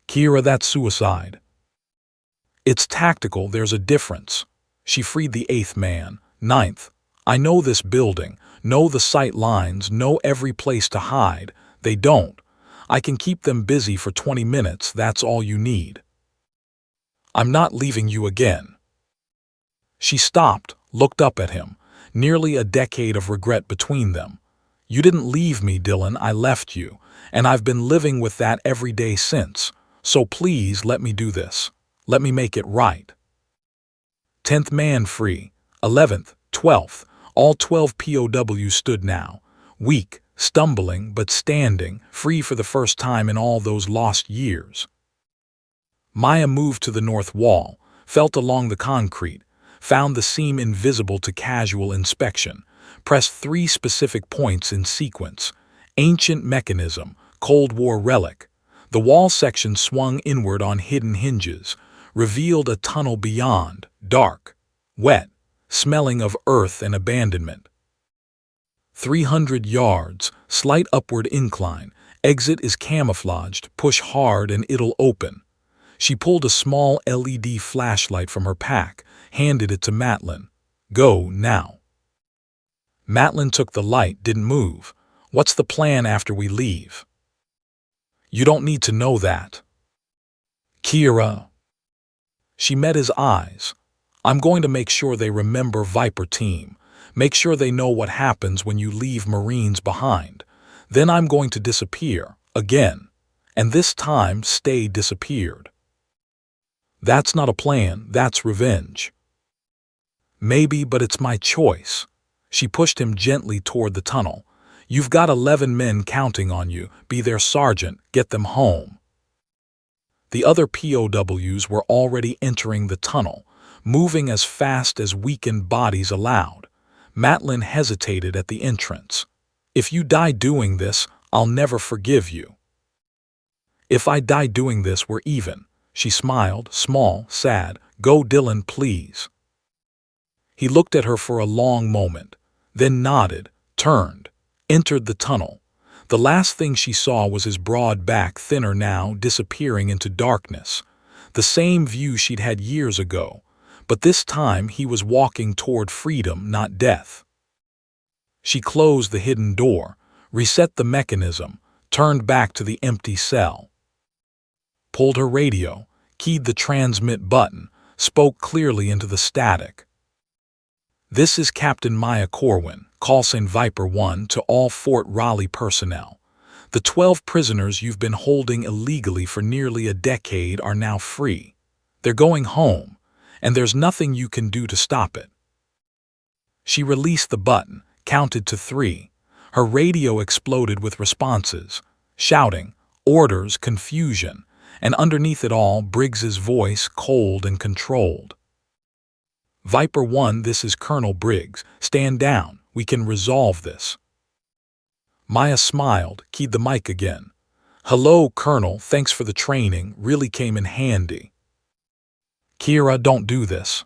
Kira, that's suicide. It's tactical, there's a difference. She freed the eighth man. Ninth. I know this building, know the sight lines, know every place to hide. They don't. I can keep them busy for 20 minutes, that's all you need. I'm not leaving you again. She stopped, looked up at him, nearly a decade of regret between them. You didn't leave me, Dylan, I left you, and I've been living with that every day since. So please let me do this. Let me make it right. 10th man free. 11th, 12th. All 12 POWs stood now, weak, stumbling but standing, free for the first time in all those lost years. Maya moved to the north wall, felt along the concrete, found the seam invisible to casual inspection, pressed 3 specific points in sequence. Ancient mechanism, Cold War relic. The wall section swung inward on hidden hinges, revealed a tunnel beyond, dark, wet, smelling of earth and abandonment. 300 yards, slight upward incline, exit is camouflaged, push hard and it'll open. She pulled a small LED flashlight from her pack, handed it to Matlin. Go, now. Matlin took the light, didn't move. What's the plan after we leave? You don't need to know that. Kira. She met his eyes. I'm going to make sure they remember Viper Team. Make sure they know what happens when you leave Marines behind. Then I'm going to disappear, again. And this time stay disappeared. That's not a plan, that's revenge. Maybe, but it's my choice. She pushed him gently toward the tunnel. You've got 11 men counting on you. Be their sergeant, get them home. The other POWs were already entering the tunnel, moving as fast as weakened bodies allowed. Matlin hesitated at the entrance. If you die doing this, I'll never forgive you. If I die doing this, we're even. She smiled, small, sad. Go, Dylan, please. He looked at her for a long moment, then nodded, turned, entered the tunnel. The last thing she saw was his broad back, thinner now, disappearing into darkness. The same view she'd had years ago, but this time he was walking toward freedom, not death. She closed the hidden door, reset the mechanism, turned back to the empty cell. Pulled her radio, keyed the transmit button, spoke clearly into the static. "This is Captain Maya Corwin, call sign Viper 1 to all Fort Raleigh personnel. The 12 prisoners you've been holding illegally for nearly a decade are now free. They're going home, and there's nothing you can do to stop it." She released the button, counted to 3. Her radio exploded with responses, shouting, orders, confusion, and underneath it all, Briggs's voice, cold and controlled. "Viper 1, this is Colonel Briggs. Stand down. We can resolve this." Maya smiled, keyed the mic again. "Hello, Colonel. Thanks for the training. Really came in handy." "Kira, don't do this."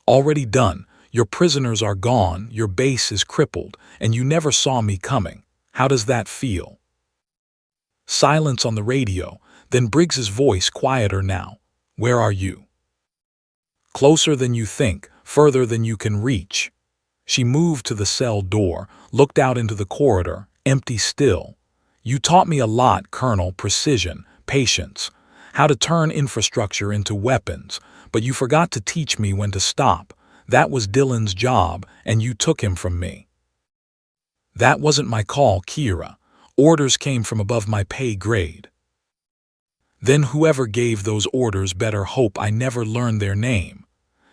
"Already done. Your prisoners are gone, your base is crippled, and you never saw me coming. How does that feel?" Silence on the radio, then Briggs's voice quieter now. "Where are you?" "Closer than you think, further than you can reach." She moved to the cell door, looked out into the corridor, empty still. "You taught me a lot, Colonel, precision, patience, how to turn infrastructure into weapons, but you forgot to teach me when to stop. That was Dylan's job, and you took him from me." "That wasn't my call, Kira. Orders came from above my pay grade." "Then whoever gave those orders better hope I never learned their name."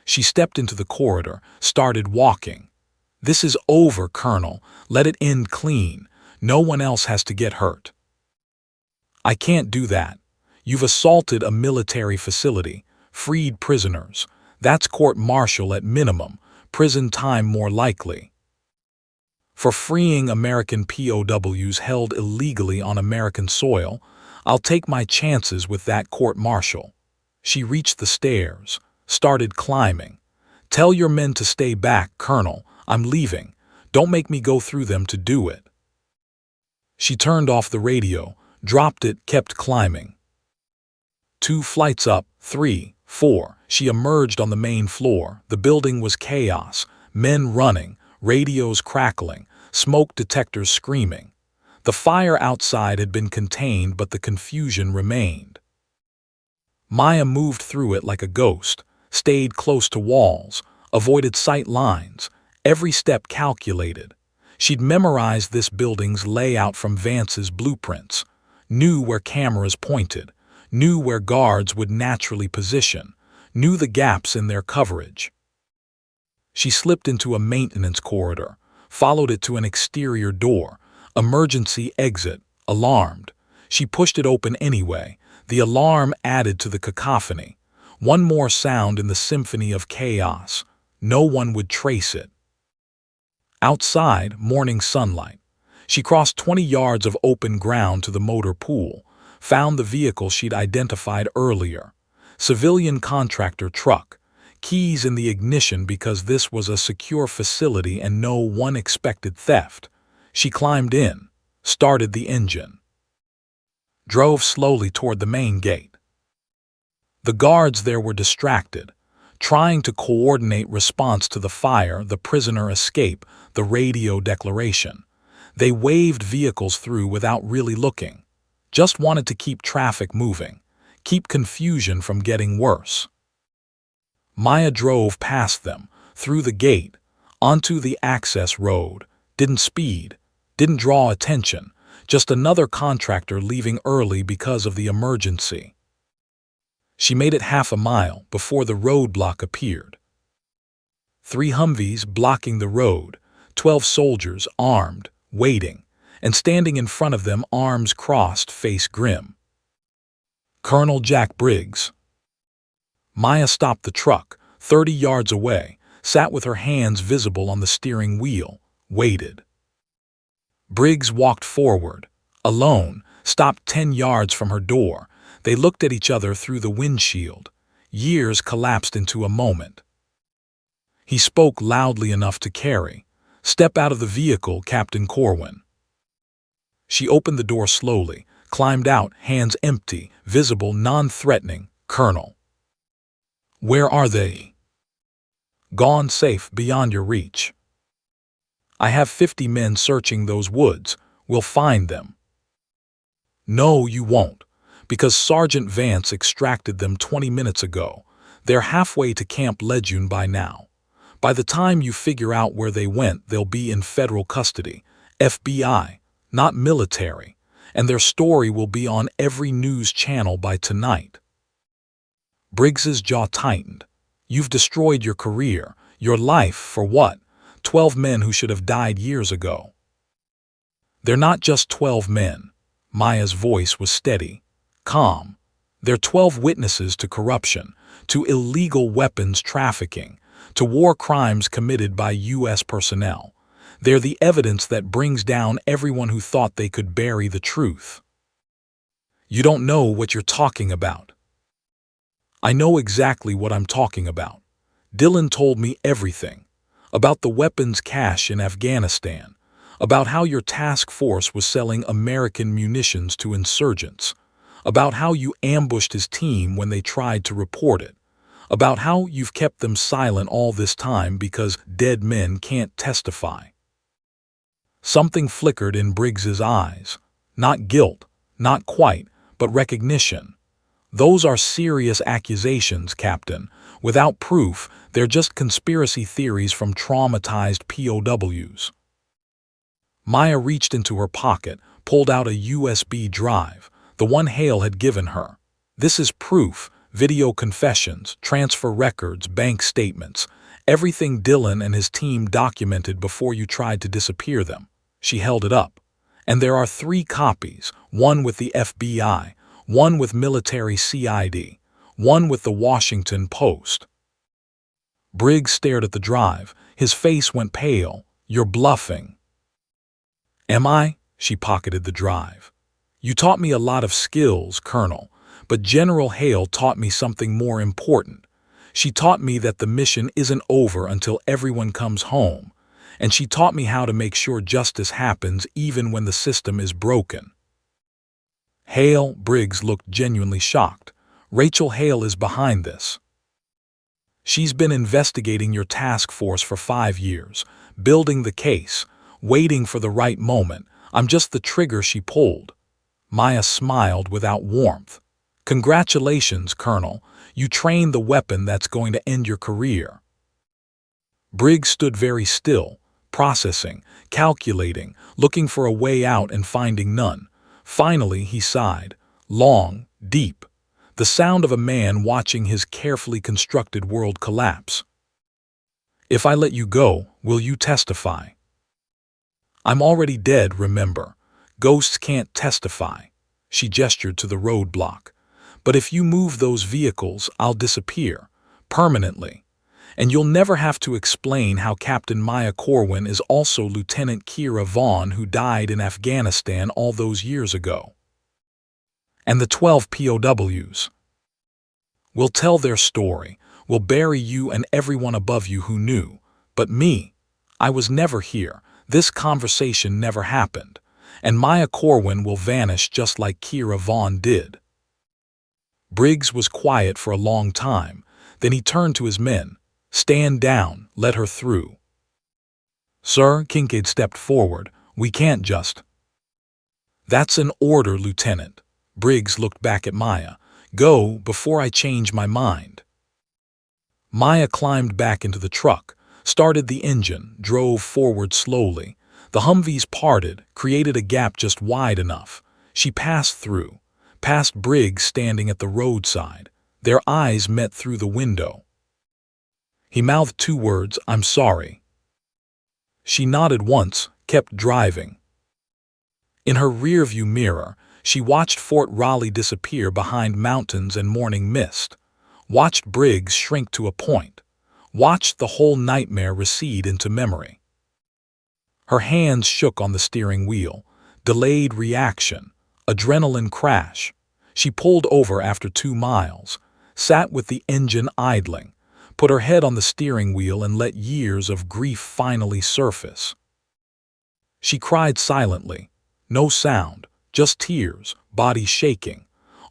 She stepped into the corridor, started walking. "This is over, Colonel. Let it end clean. No one else has to get hurt." "I can't do that. You've assaulted a military facility, freed prisoners. That's court-martial at minimum, prison time more likely. For freeing American POWs held illegally on American soil, I'll take my chances with that court-martial." She reached the stairs, started climbing. "Tell your men to stay back, Colonel. I'm leaving. Don't make me go through them to do it." She turned off the radio, dropped it, kept climbing. 2 flights up, 3, 4. She emerged on the main floor. The building was chaos, men running, radios crackling, smoke detectors screaming. The fire outside had been contained, but the confusion remained. Maya moved through it like a ghost, stayed close to walls, avoided sight lines, every step calculated. She'd memorized this building's layout from Vance's blueprints, knew where cameras pointed, knew where guards would naturally position, knew the gaps in their coverage. She slipped into a maintenance corridor, followed it to an exterior door, emergency exit, alarmed. She pushed it open anyway. The alarm added to the cacophony. One more sound in the symphony of chaos. No one would trace it. Outside, morning sunlight. She crossed 20 yards of open ground to the motor pool, found the vehicle she'd identified earlier. Civilian contractor truck. Keys in the ignition because this was a secure facility and no one expected theft. She climbed in, started the engine. Drove slowly toward the main gate. The guards there were distracted, trying to coordinate response to the fire, the prisoner escape, the radio declaration. They waved vehicles through without really looking. Just wanted to keep traffic moving, keep confusion from getting worse. Maya drove past them, through the gate, onto the access road, didn't speed, didn't draw attention, just another contractor leaving early because of the emergency. She made it half a mile before the roadblock appeared. 3 Humvees blocking the road, 12 soldiers armed, waiting, and standing in front of them, arms crossed, face grim. "Colonel Jack Briggs." Maya stopped the truck, 30 yards away, sat with her hands visible on the steering wheel, waited. Briggs walked forward, alone, stopped 10 yards from her door. They looked at each other through the windshield. Years collapsed into a moment. He spoke loudly enough to carry. "Step out of the vehicle, Captain Corwin." She opened the door slowly, climbed out, hands empty, visible, non-threatening. "Colonel." "Where are they?" "Gone, safe, beyond your reach." "I have 50 men searching those woods. We'll find them." "No, you won't, because Sergeant Vance extracted them 20 minutes ago. They're halfway to Camp Lejeune by now. By the time you figure out where they went, they'll be in federal custody, FBI, not military, and their story will be on every news channel by tonight. Briggs's jaw tightened. You've destroyed your career, your life, for what? 12 men who should have died years ago. They're not just 12 men. Maya's voice was steady, calm. They're 12 witnesses to corruption, to illegal weapons trafficking, to war crimes committed by U.S. personnel. They're the evidence that brings down everyone who thought they could bury the truth. You don't know what you're talking about. I know exactly what I'm talking about. Dylan told me everything. About the weapons cache in Afghanistan. About how your task force was selling American munitions to insurgents. About how you ambushed his team when they tried to report it. About how you've kept them silent all this time because dead men can't testify. Something flickered in Briggs's eyes. Not guilt, not quite, but recognition. Those are serious accusations, Captain. Without proof, they're just conspiracy theories from traumatized POWs. Maya reached into her pocket, pulled out a USB drive, the one Hale had given her. This is proof, video confessions, transfer records, bank statements, everything Dylan and his team documented before you tried to disappear them. She held it up. And there are 3 copies, one with the FBI, one with military CID, one with the Washington Post. Briggs stared at the drive. His face went pale. You're bluffing. Am I? She pocketed the drive. You taught me a lot of skills, Colonel, but General Hale taught me something more important. She taught me that the mission isn't over until everyone comes home, and she taught me how to make sure justice happens even when the system is broken. Hale? Briggs looked genuinely shocked. Rachel Hale is behind this. She's been investigating your task force for 5 years, building the case, waiting for the right moment. I'm just the trigger she pulled. Maya smiled without warmth. Congratulations, Colonel. You trained the weapon that's going to end your career. Briggs stood very still, processing, calculating, looking for a way out and finding none. Finally, he sighed, long, deep, the sound of a man watching his carefully constructed world collapse. If I let you go, will you testify? I'm already dead, remember. Ghosts can't testify. She gestured to the roadblock. But if you move those vehicles, I'll disappear, permanently. And you'll never have to explain how Captain Maya Corwin is also Lieutenant Kira Vaughn, who died in Afghanistan all those years ago. And the 12 POWs. We'll tell their story. We'll bury you and everyone above you who knew. But me, I was never here. This conversation never happened. And Maya Corwin will vanish just like Kira Vaughn did. Briggs was quiet for a long time. Then he turned to his men. Stand down, let her through. Sir, Kincaid stepped forward. We can't just. That's an order, Lieutenant. Briggs looked back at Maya. Go before I change my mind. Maya climbed back into the truck, started the engine, drove forward slowly. The Humvees parted, created a gap just wide enough. She passed through, past Briggs standing at the roadside. Their eyes met through the window. He mouthed 2 words, I'm sorry. She nodded once, kept driving. In her rearview mirror, she watched Fort Raleigh disappear behind mountains and morning mist, watched Briggs shrink to a point, watched the whole nightmare recede into memory. Her hands shook on the steering wheel, delayed reaction, adrenaline crash. She pulled over after 2 miles, sat with the engine idling, put her head on the steering wheel and let years of grief finally surface. She cried silently, no sound, just tears, body shaking,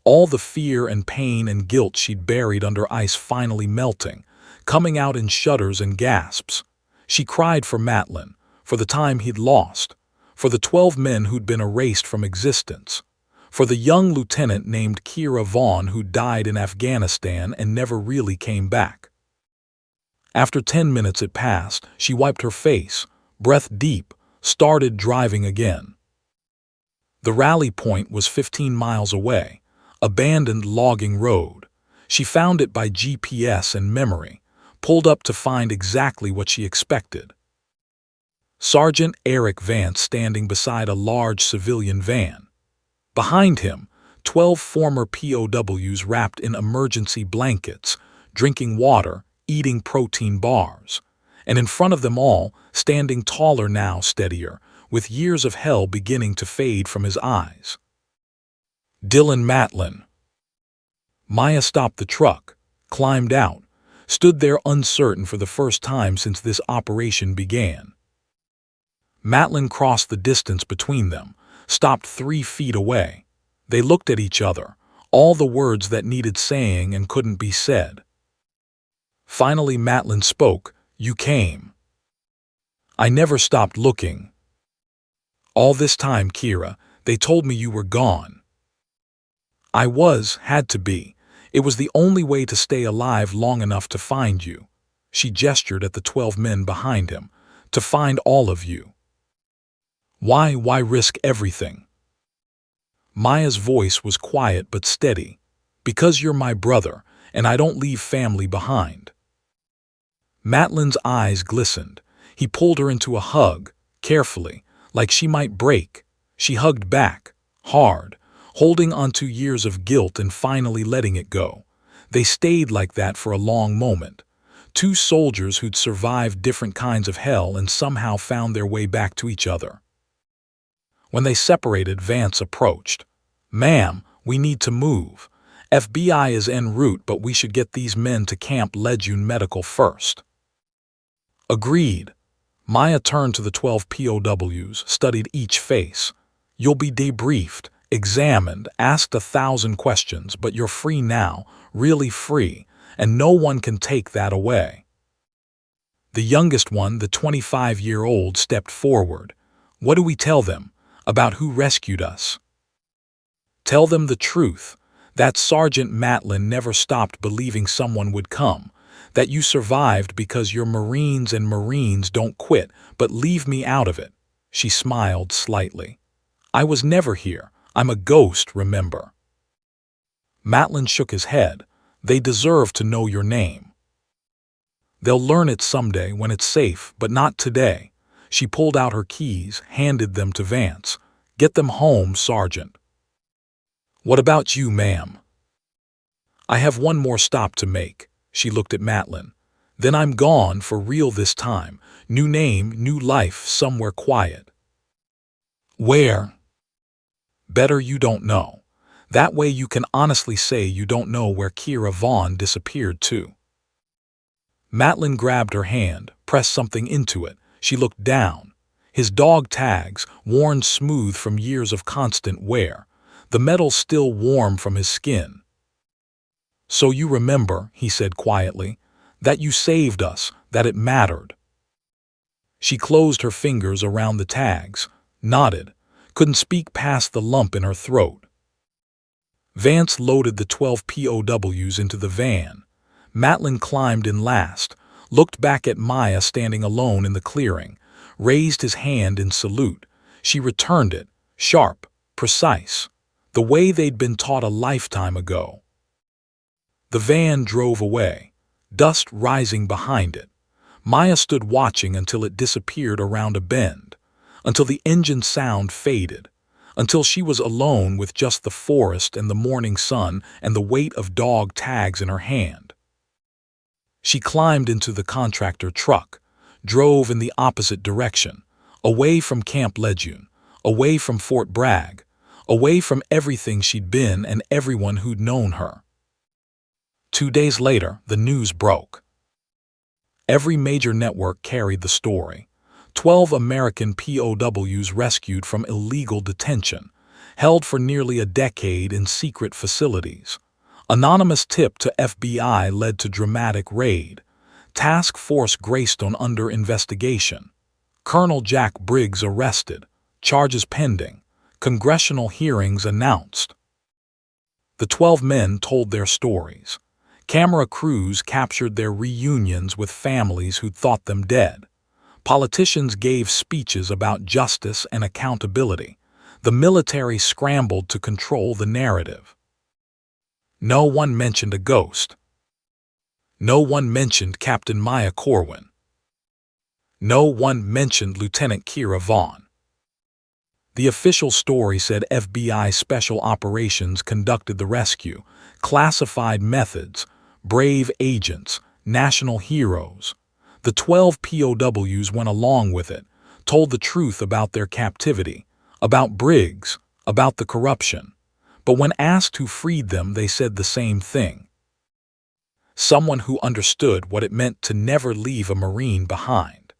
all the fear and pain and guilt she'd buried under ice finally melting, coming out in shudders and gasps. She cried for Matlin, for the time he'd lost, for the 12 men who'd been erased from existence, for the young lieutenant named Kira Vaughn who died in Afghanistan and never really came back. After 10 minutes had passed, she wiped her face, breath deep, started driving again. The rally point was 15 miles away, abandoned logging road. She found it by GPS and memory, pulled up to find exactly what she expected. Sergeant Eric Vance standing beside a large civilian van. Behind him, 12 former POWs wrapped in emergency blankets, drinking water, eating protein bars. And in front of them all, standing taller now, steadier, with years of hell beginning to fade from his eyes. Dylan Matlin. Maya stopped the truck, climbed out, stood there uncertain for the first time since this operation began. Matlin crossed the distance between them, stopped 3 feet away. They looked at each other, all the words that needed saying and couldn't be said. Finally Matlin spoke, "You came. I never stopped looking. All this time, Kira, they told me you were gone. I had to be. It was the only way to stay alive long enough to find you." She gestured at the 12 men behind him, "To find all of you. Why risk everything?" Maya's voice was quiet but steady. "Because you're my brother, and I don't leave family behind." Matlin's eyes glistened. He pulled her into a hug, carefully, like she might break. She hugged back, hard, holding onto years of guilt and finally letting it go. They stayed like that for a long moment. 2 soldiers who'd survived different kinds of hell and somehow found their way back to each other. When they separated, Vance approached. "Ma'am, we need to move. FBI is en route, but we should get these men to Camp Lejeune Medical first." Agreed. Maya turned to the 12 POWs, studied each face. "You'll be debriefed, examined, asked 1,000 questions, but you're free now, really free, and no one can take that away." The youngest one, the 25-year-old, stepped forward. "What do we tell them about who rescued us?" "Tell them the truth, that Sergeant Matlin never stopped believing someone would come, that you survived because you're Marines and Marines don't quit, but leave me out of it." She smiled slightly. "I was never here. I'm a ghost, remember." Matlin shook his head. "They deserve to know your name." "They'll learn it someday when it's safe, but not today." She pulled out her keys, handed them to Vance. "Get them home, Sergeant." "What about you, ma'am?" "I have one more stop to make." She looked at Matlin. "Then I'm gone for real this time. New name, new life, somewhere quiet." "Where?" "Better you don't know. That way you can honestly say you don't know where Kira Vaughn disappeared to." Matlin grabbed her hand, pressed something into it. She looked down. His dog tags, worn smooth from years of constant wear. The metal still warm from his skin. "So you remember," he said quietly, "that you saved us, that it mattered." She closed her fingers around the tags, nodded, couldn't speak past the lump in her throat. Vance loaded the 12 POWs into the van. Matlin climbed in last, looked back at Maya standing alone in the clearing, raised his hand in salute. She returned it, sharp, precise, the way they'd been taught a lifetime ago. The van drove away, dust rising behind it. Maya stood watching until it disappeared around a bend, until the engine sound faded, until she was alone with just the forest and the morning sun and the weight of dog tags in her hand. She climbed into the contractor truck, drove in the opposite direction, away from Camp Lejeune, away from Fort Bragg, away from everything she'd been and everyone who'd known her. 2 days later, the news broke. Every major network carried the story. 12 American POWs rescued from illegal detention, held for nearly a decade in secret facilities. Anonymous tip to FBI led to dramatic raid. Task Force Greystone under investigation. Colonel Jack Briggs arrested. Charges pending. Congressional hearings announced. The 12 men told their stories. Camera crews captured their reunions with families who'd thought them dead. Politicians gave speeches about justice and accountability. The military scrambled to control the narrative. No one mentioned a ghost. No one mentioned Captain Maya Corwin. No one mentioned Lieutenant Kira Vaughn. The official story said FBI Special Operations conducted the rescue, classified methods, brave agents, national heroes. The 12 POWs went along with it, told the truth about their captivity, about Briggs, about the corruption. But when asked who freed them, they said the same thing. Someone who understood what it meant to never leave a Marine behind.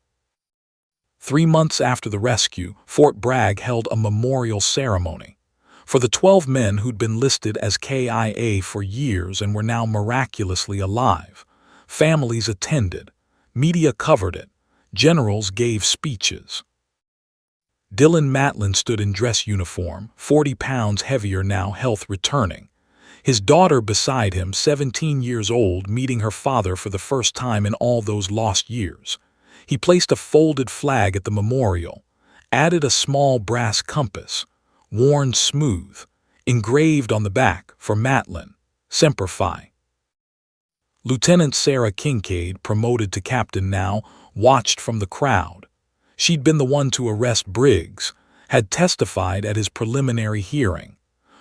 3 months after the rescue, Fort Bragg held a memorial ceremony. For the 12 men who'd been listed as KIA for years and were now miraculously alive, families attended, media covered it, generals gave speeches. Dylan Matlin stood in dress uniform, 40 pounds heavier now, health returning. His daughter beside him, 17 years old, meeting her father for the first time in all those lost years. He placed a folded flag at the memorial, added a small brass compass, worn smooth, engraved on the back for Matlin, Semper Fi. Lieutenant Sarah Kincaid, promoted to captain now, watched from the crowd. She'd been the one to arrest Briggs, had testified at his preliminary hearing.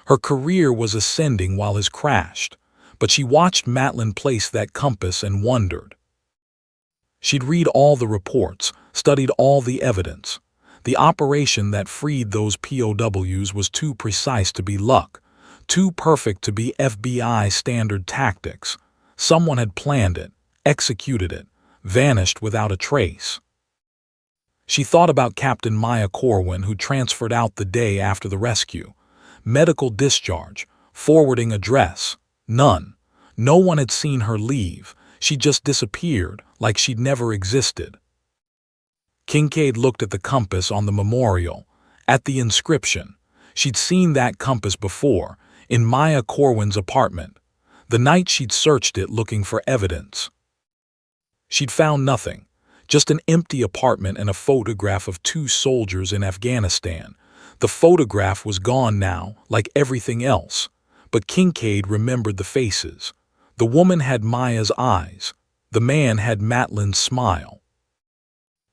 Her career was ascending while his crashed, but she watched Matlin place that compass and wondered. She'd read all the reports, studied all the evidence. The operation that freed those POWs was too precise to be luck, too perfect to be FBI standard tactics. Someone had planned it, executed it, vanished without a trace. She thought about Captain Maya Corwin, who transferred out the day after the rescue. Medical discharge, forwarding address, none. No one had seen her leave. She just disappeared, like she'd never existed. Kincaid looked at the compass on the memorial, at the inscription. She'd seen that compass before, in Maya Corwin's apartment, the night she'd searched it looking for evidence. She'd found nothing, just an empty apartment and a photograph of 2 soldiers in Afghanistan. The photograph was gone now, like everything else, but Kincaid remembered the faces. The woman had Maya's eyes. The man had Matlin's smile.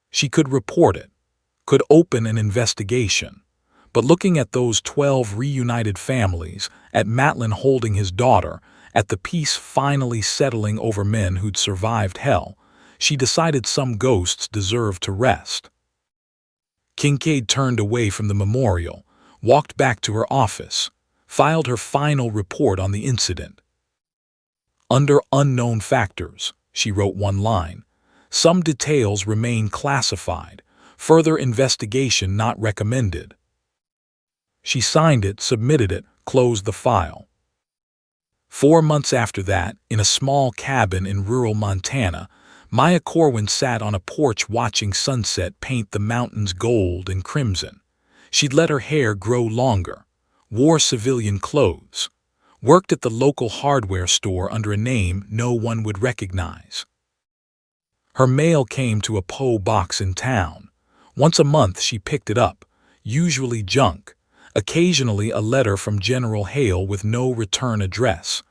She could report it, could open an investigation. But looking at those 12 reunited families, at Matlin holding his daughter, at the peace finally settling over men who'd survived hell, she decided some ghosts deserved to rest. Kincaid turned away from the memorial, walked back to her office, filed her final report on the incident. Under unknown factors, she wrote one line. Some details remain classified. Further investigation not recommended. She signed it, submitted it, closed the file. 4 months after that, in a small cabin in rural Montana, Maya Corwin sat on a porch watching sunset paint the mountains gold and crimson. She'd let her hair grow longer, wore civilian clothes, worked at the local hardware store under a name no one would recognize. Her mail came to a PO box in town. Once a month she picked it up, usually junk, occasionally a letter from General Hale with no return address,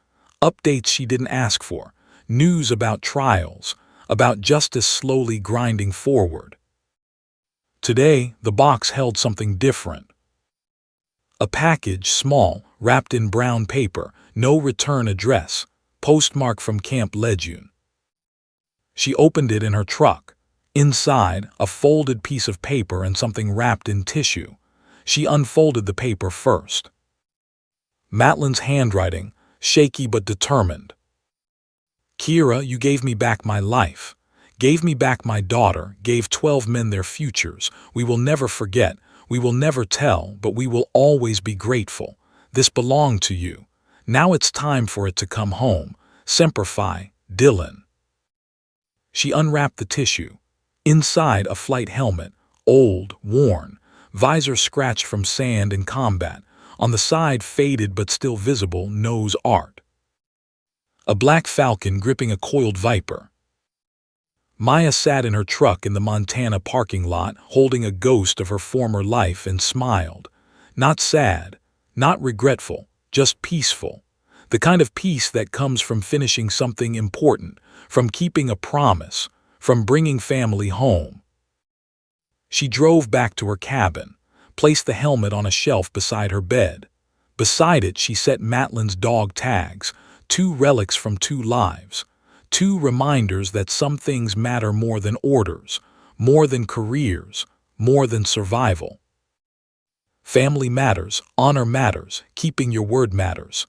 updates she didn't ask for, news about trials, about justice slowly grinding forward. Today, the box held something different. A package, small, wrapped in brown paper, no return address, postmark from Camp Lejeune. She opened it in her truck. Inside, a folded piece of paper and something wrapped in tissue. She unfolded the paper first. Matlin's handwriting, shaky but determined. Kira, you gave me back my life, gave me back my daughter, gave 12 men their futures. We will never forget, we will never tell, but we will always be grateful. This belonged to you. Now it's time for it to come home. Semper Fi, Dylan. She unwrapped the tissue. Inside, a flight helmet, old, worn, visor scratched from sand and combat, on the side faded but still visible nose art. A black falcon gripping a coiled viper. Maya sat in her truck in the Montana parking lot, holding a ghost of her former life, and smiled. Not sad, not regretful, just peaceful. The kind of peace that comes from finishing something important, from keeping a promise, from bringing family home. She drove back to her cabin, placed the helmet on a shelf beside her bed. Beside it, she set Matlin's dog tags, 2 relics from 2 lives. 2 reminders that some things matter more than orders, more than careers, more than survival. Family matters, honor matters, keeping your word matters.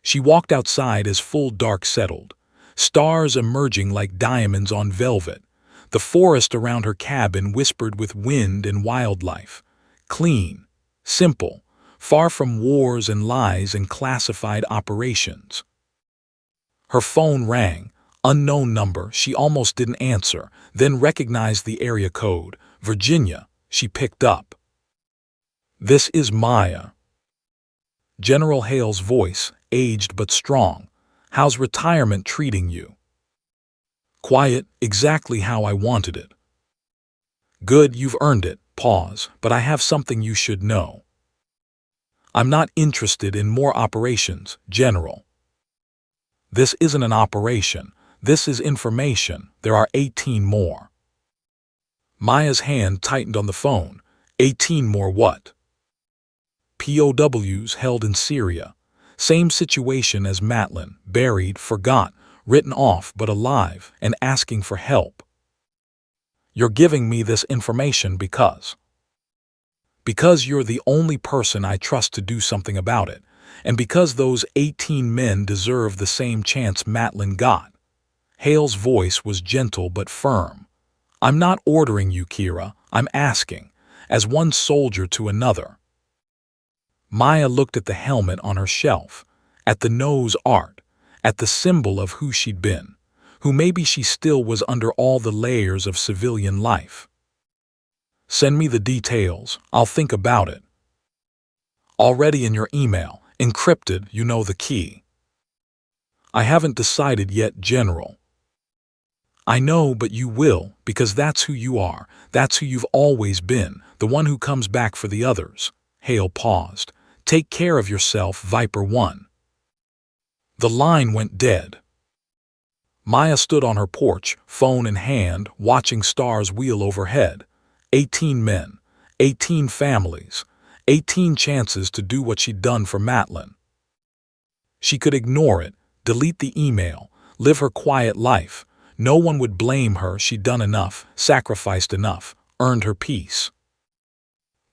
She walked outside as full dark settled, stars emerging like diamonds on velvet. The forest around her cabin whispered with wind and wildlife. Clean, simple, far from wars and lies and classified operations. Her phone rang, unknown number. She almost didn't answer, then recognized the area code. Virginia. She picked up. "This is Maya." General Hale's voice, aged but strong. "How's retirement treating you?" "Quiet, exactly how I wanted it." "Good, you've earned it." Pause. "But I have something you should know." "I'm not interested in more operations, General." "This isn't an operation. This is information. There are 18 more." Maya's hand tightened on the phone. 18 more what? POWs held in Syria. Same situation as Matlin, buried, forgot, written off but alive, and asking for help. "You're giving me this information because you're the only person I trust to do something about it, and because those 18 men deserve the same chance Matlin got." Hale's voice was gentle but firm. "I'm not ordering you, Kira. I'm asking, as one soldier to another." Maya looked at the helmet on her shelf, at the nose art, at the symbol of who she'd been, who maybe she still was under all the layers of civilian life. "Send me the details. I'll think about it." "Already in your email. Encrypted, you know the key." "I haven't decided yet, General." "I know, but you will, because that's who you are. That's who you've always been, the one who comes back for the others." Hale paused. "Take care of yourself, Viper 1." The line went dead. Maya stood on her porch, phone in hand, watching stars wheel overhead. 18 men, 18 families, 18 chances to do what she'd done for Matlin. She could ignore it, delete the email, live her quiet life. No one would blame her. She'd done enough, sacrificed enough, earned her peace.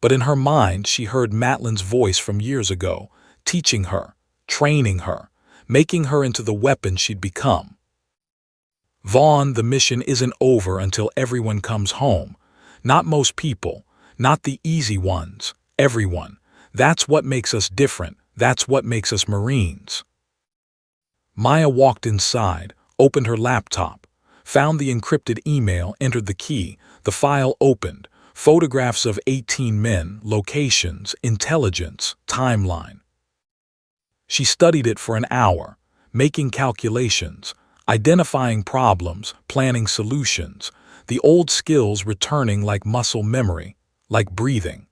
But in her mind she heard Matlin's voice from years ago, teaching her, training her, making her into the weapon she'd become. "Vaughn, the mission isn't over until everyone comes home. Not most people, not the easy ones, everyone. That's what makes us different. That's what makes us Marines." Maya walked inside, opened her laptop, found the encrypted email, entered the key. The file opened. Photographs of 18 men, locations, intelligence, timeline. She studied it for an hour, making calculations, identifying problems, planning solutions, the old skills returning like muscle memory, like breathing.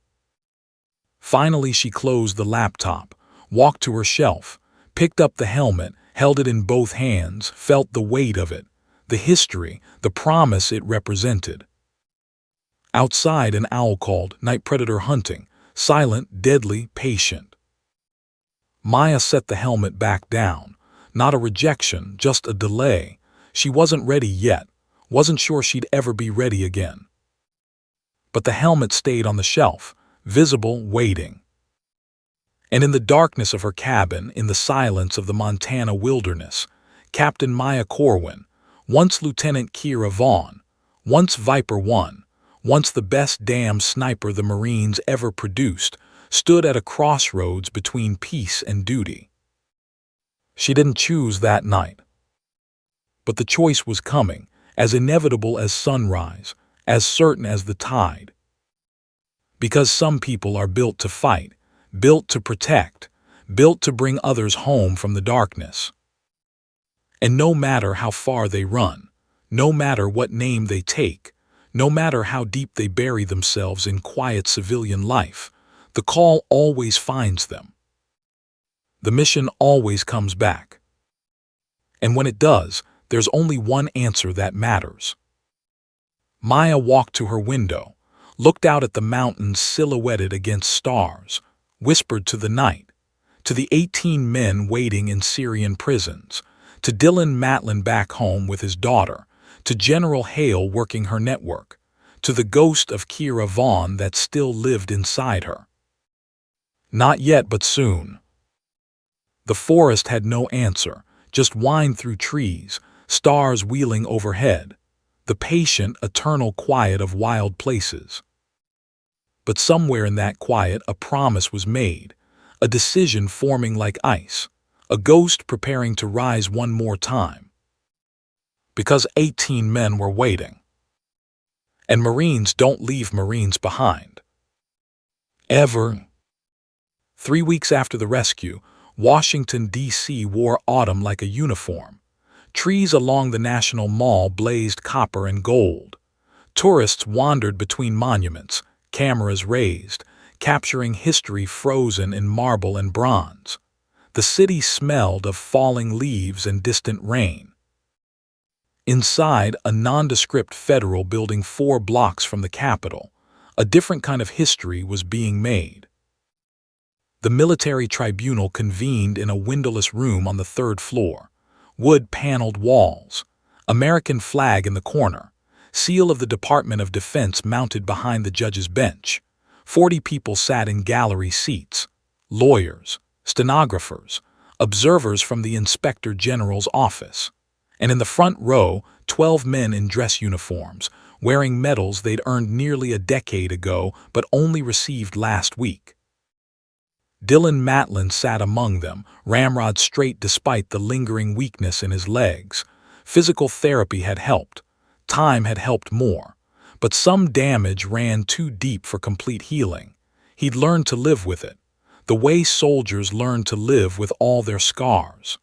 Finally, she closed the laptop, walked to her shelf, picked up the helmet, held it in both hands, felt the weight of it, the history, the promise it represented. Outside, an owl called, night predator hunting, silent, deadly, patient. Maya set the helmet back down. Not a rejection, just a delay. She wasn't ready yet, wasn't sure she'd ever be ready again. But the helmet stayed on the shelf, visible, waiting. And in the darkness of her cabin, in the silence of the Montana wilderness, Captain Maya Corwin, once Lieutenant Kira Vaughn, once Viper 1, once the best damn sniper the Marines ever produced, stood at a crossroads between peace and duty. She didn't choose that night. But the choice was coming, as inevitable as sunrise, as certain as the tide. Because some people are built to fight, built to protect, built to bring others home from the darkness. And no matter how far they run, no matter what name they take, no matter how deep they bury themselves in quiet civilian life, the call always finds them. The mission always comes back. And when it does, there's only one answer that matters. Maya walked to her window, looked out at the mountains silhouetted against stars, whispered to the night, to the 18 men waiting in Syrian prisons, to Dylan Matlin back home with his daughter, to General Hale working her network, to the ghost of Kira Vaughn that still lived inside her. Not yet, but soon. The forest had no answer, just wind through trees, stars wheeling overhead, the patient, eternal quiet of wild places. But somewhere in that quiet a promise was made, a decision forming like ice, a ghost preparing to rise one more time. Because 18 men were waiting. And Marines don't leave Marines behind. Ever. 3 weeks after the rescue, Washington, D.C. wore autumn like a uniform. Trees along the National Mall blazed copper and gold. Tourists wandered between monuments, cameras raised, capturing history frozen in marble and bronze. The city smelled of falling leaves and distant rain. Inside, a nondescript federal building 4 blocks from the Capitol, a different kind of history was being made. The military tribunal convened in a windowless room on the 3rd floor. Wood-paneled walls, American flag in the corner, seal of the Department of Defense mounted behind the judge's bench. 40 people sat in gallery seats, lawyers, stenographers, observers from the Inspector General's office. And in the front row, 12 men in dress uniforms, wearing medals they'd earned nearly a decade ago but only received last week. Dylan Matlin sat among them, ramrod straight despite the lingering weakness in his legs. Physical therapy had helped. Time had helped more. But some damage ran too deep for complete healing. He'd learned to live with it, the way soldiers learn to live with all their scars.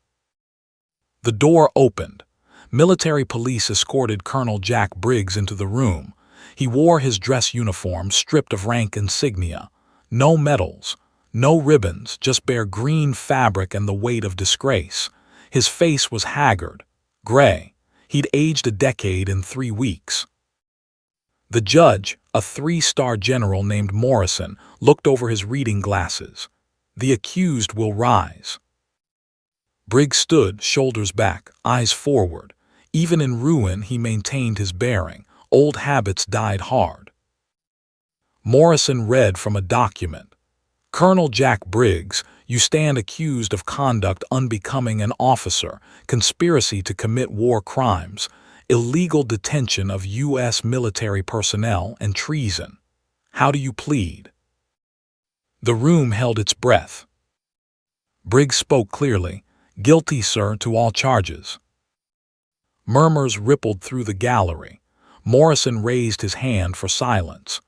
The door opened. Military police escorted Colonel Jack Briggs into the room. He wore his dress uniform, stripped of rank insignia. No medals. No ribbons, just bare green fabric and the weight of disgrace. His face was haggard, gray. He'd aged a decade in 3 weeks. The judge, a 3-star general named Morrison, looked over his reading glasses. The accused will rise. Briggs stood, shoulders back, eyes forward. Even in ruin, he maintained his bearing. Old habits died hard. Morrison read from a document. Colonel Jack Briggs, you stand accused of conduct unbecoming an officer, conspiracy to commit war crimes, illegal detention of U.S. military personnel, and treason. How do you plead? The room held its breath. Briggs spoke clearly. Guilty, sir, to all charges. Murmurs rippled through the gallery. Morrison raised his hand for silence.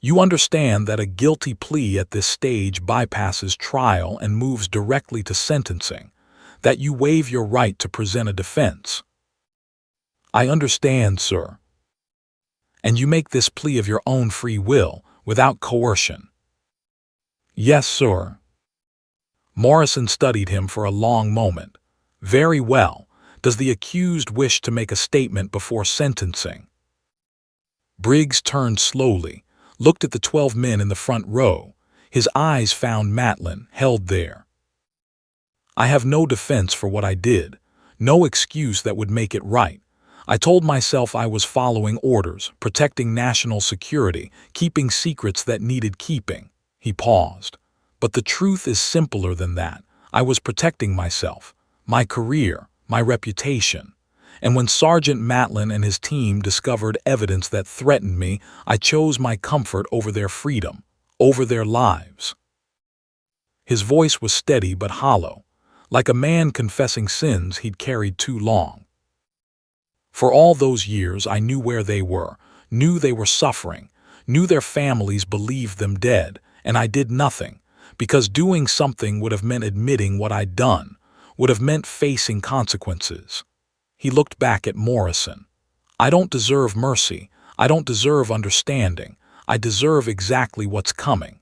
You understand that a guilty plea at this stage bypasses trial and moves directly to sentencing, that you waive your right to present a defense. I understand, sir. And you make this plea of your own free will, without coercion. Yes, sir. Morrison studied him for a long moment. Very well. Does the accused wish to make a statement before sentencing? Briggs turned slowly, looked at the 12 men in the front row. His eyes found Matlin, held there. I have no defense for what I did, no excuse that would make it right. I told myself I was following orders, protecting national security, keeping secrets that needed keeping. He paused. But the truth is simpler than that. I was protecting myself, my career, my reputation. And when Sergeant Matlin and his team discovered evidence that threatened me, I chose my comfort over their freedom, over their lives. His voice was steady but hollow, like a man confessing sins he'd carried too long. For all those years I knew where they were, knew they were suffering, knew their families believed them dead, and I did nothing, because doing something would have meant admitting what I'd done, would have meant facing consequences. He looked back at Morrison. I don't deserve mercy. I don't deserve understanding. I deserve exactly what's coming.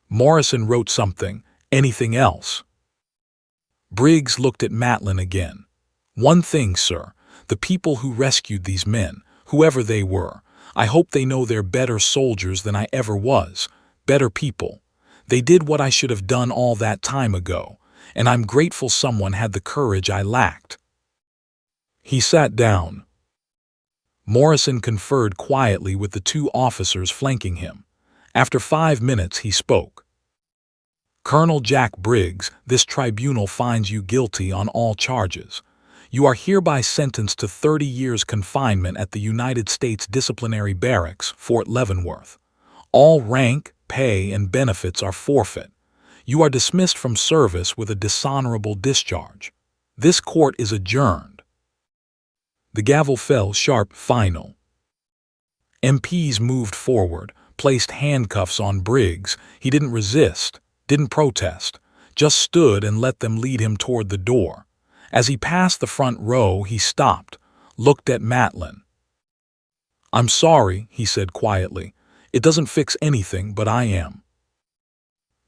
Morrison wrote something. Anything else? Briggs looked at Matlin again. One thing, sir. The people who rescued these men, whoever they were, I hope they know they're better soldiers than I ever was. Better people. They did what I should have done all that time ago, and I'm grateful someone had the courage I lacked. He sat down. Morrison conferred quietly with the two officers flanking him. After 5 minutes, he spoke. Colonel Jack Briggs, this tribunal finds you guilty on all charges. You are hereby sentenced to 30 years confinement at the United States Disciplinary Barracks, Fort Leavenworth. All rank, pay, and benefits are forfeit. You are dismissed from service with a dishonorable discharge. This court is adjourned. The gavel fell sharp, final. MPs moved forward, placed handcuffs on Briggs. He didn't resist, didn't protest, just stood and let them lead him toward the door. As he passed the front row, he stopped, looked at Matlin. I'm sorry, he said quietly. It doesn't fix anything, but I am.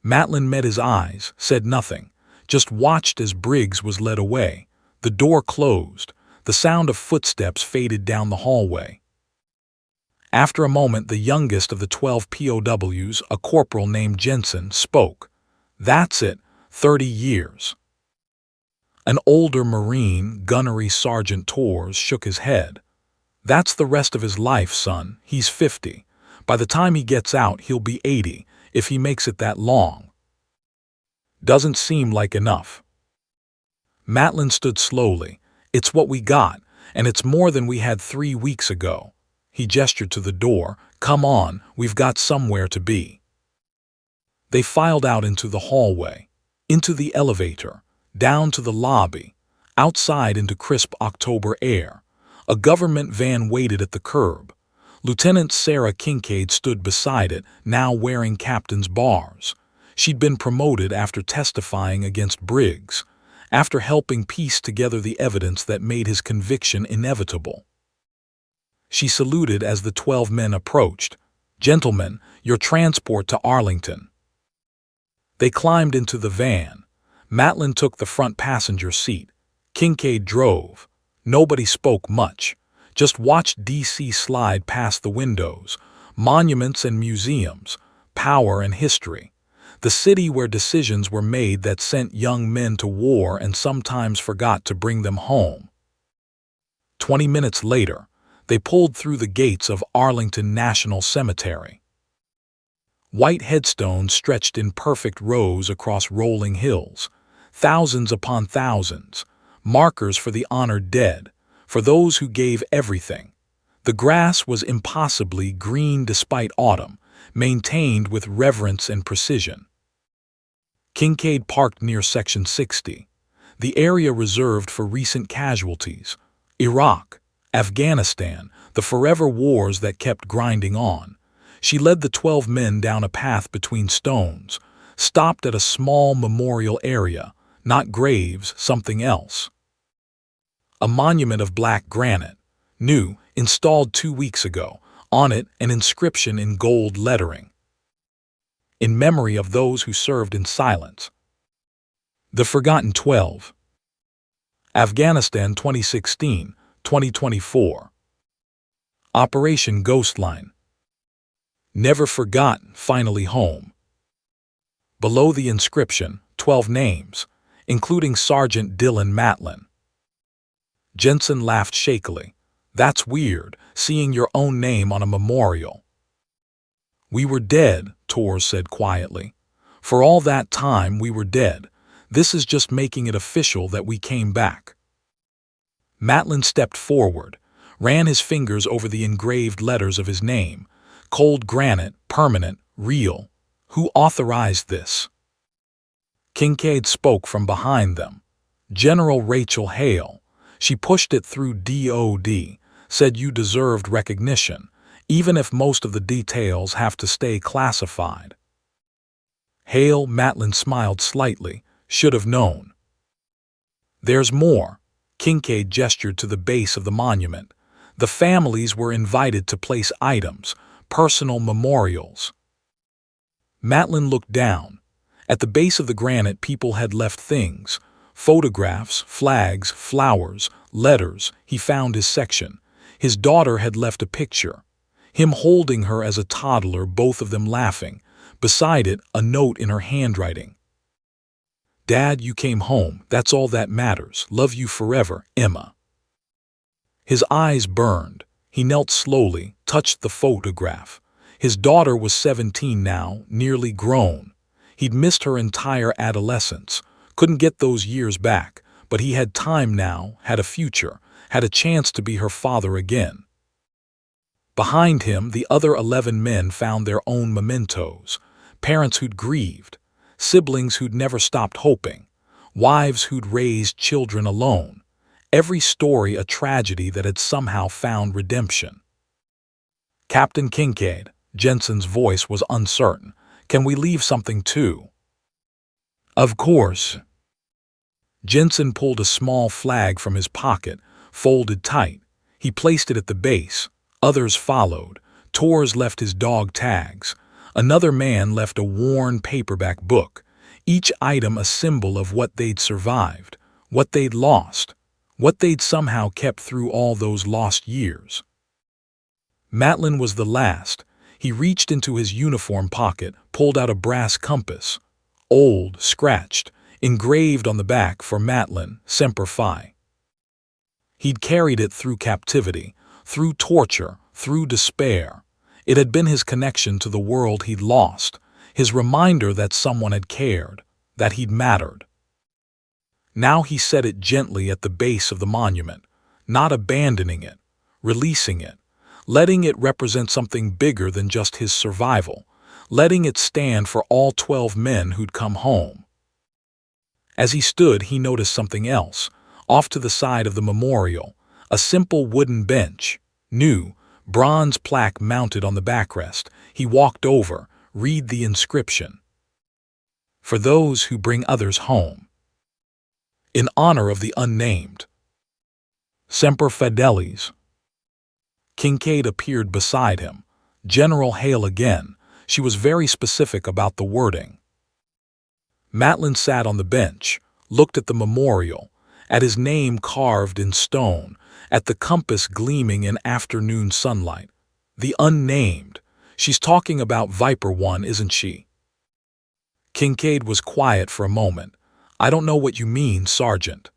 Matlin met his eyes, said nothing, just watched as Briggs was led away. The door closed. The sound of footsteps faded down the hallway. After a moment, the youngest of the 12 POWs, a corporal named Jensen, spoke. That's it, 30 years. An older Marine, Gunnery Sergeant Torres, shook his head. That's the rest of his life, son. He's 50. By the time he gets out, he'll be 80, if he makes it that long. Doesn't seem like enough. Matlin stood slowly. It's what we got, and it's more than we had 3 weeks ago. He gestured to the door. Come on, we've got somewhere to be. They filed out into the hallway, into the elevator, down to the lobby, outside into crisp October air. A government van waited at the curb. Lieutenant Sarah Kincaid stood beside it, now wearing captain's bars. She'd been promoted after testifying against Briggs, after helping piece together the evidence that made his conviction inevitable. She saluted as the 12 men approached. Gentlemen, your transport to Arlington. They climbed into the van. Matlin took the front passenger seat. Kincaid drove. Nobody spoke much, just watched D.C. slide past the windows, monuments and museums, power and history. The city where decisions were made that sent young men to war and sometimes forgot to bring them home. 20 minutes later, they pulled through the gates of Arlington National Cemetery. White headstones stretched in perfect rows across rolling hills, thousands upon thousands, markers for the honored dead, for those who gave everything. The grass was impossibly green despite autumn, maintained with reverence and precision. Kincaid parked near Section 60, the area reserved for recent casualties. Iraq, Afghanistan, the forever wars that kept grinding on. She led the 12 men down a path between stones, stopped at a small memorial area, not graves, something else. A monument of black granite, new, installed 2 weeks ago, on it an inscription in gold lettering. In memory of those who served in silence. The Forgotten 12. Afghanistan 2016-2024. Operation Ghostline. Never forgotten, finally home. Below the inscription, 12 names, including Sergeant Dylan Matlin. Jensen laughed shakily. That's weird, seeing your own name on a memorial. We were dead, Torres said quietly. For all that time, we were dead. This is just making it official that we came back. Matlin stepped forward, ran his fingers over the engraved letters of his name. Cold granite, permanent, real. Who authorized this? Kincaid spoke from behind them. General Rachel Hale. She pushed it through DOD, said you deserved recognition, even if most of the details have to stay classified. Hale, Matlin smiled slightly. Should have known. There's more. Kincaid gestured to the base of the monument. The families were invited to place items, personal memorials. Matlin looked down. At the base of the granite, people had left things. Photographs, flags, flowers, letters. He found his section. His daughter had left a picture. Him holding her as a toddler, both of them laughing. Beside it, a note in her handwriting. "Dad, you came home. That's all that matters. Love you forever, Emma." His eyes burned. He knelt slowly, touched the photograph. His daughter was 17 now, nearly grown. He'd missed her entire adolescence. Couldn't get those years back, but he had time now, had a future, had a chance to be her father again. Behind him, the other 11 men found their own mementos. Parents who'd grieved, siblings who'd never stopped hoping, wives who'd raised children alone. Every story a tragedy that had somehow found redemption. "Captain Kincaid," Jensen's voice was uncertain, "can we leave something too?" "Of course." Jensen pulled a small flag from his pocket, folded tight. He placed it at the base. Others followed. Torres left his dog tags. Another man left a worn paperback book, each item a symbol of what they'd survived, what they'd lost, what they'd somehow kept through all those lost years. Matlin was the last. He reached into his uniform pocket, pulled out a brass compass. Old, scratched, engraved on the back for Matlin, Semper Fi. He'd carried it through captivity, through torture, through despair. It had been his connection to the world he'd lost, his reminder that someone had cared, that he'd mattered. Now he set it gently at the base of the monument, not abandoning it, releasing it, letting it represent something bigger than just his survival, letting it stand for all 12 men who'd come home. As he stood, he noticed something else, off to the side of the memorial, a simple wooden bench, new, bronze plaque mounted on the backrest. He walked over, read the inscription. "For those who bring others home. In honor of the unnamed. Semper Fidelis." Kincaid appeared beside him. General Hale again. She was very specific about the wording. Matlin sat on the bench, looked at the memorial, at his name carved in stone, at the compass gleaming in afternoon sunlight. The unnamed. She's talking about Viper One, isn't she? Kincaid was quiet for a moment. "I don't know what you mean, Sergeant."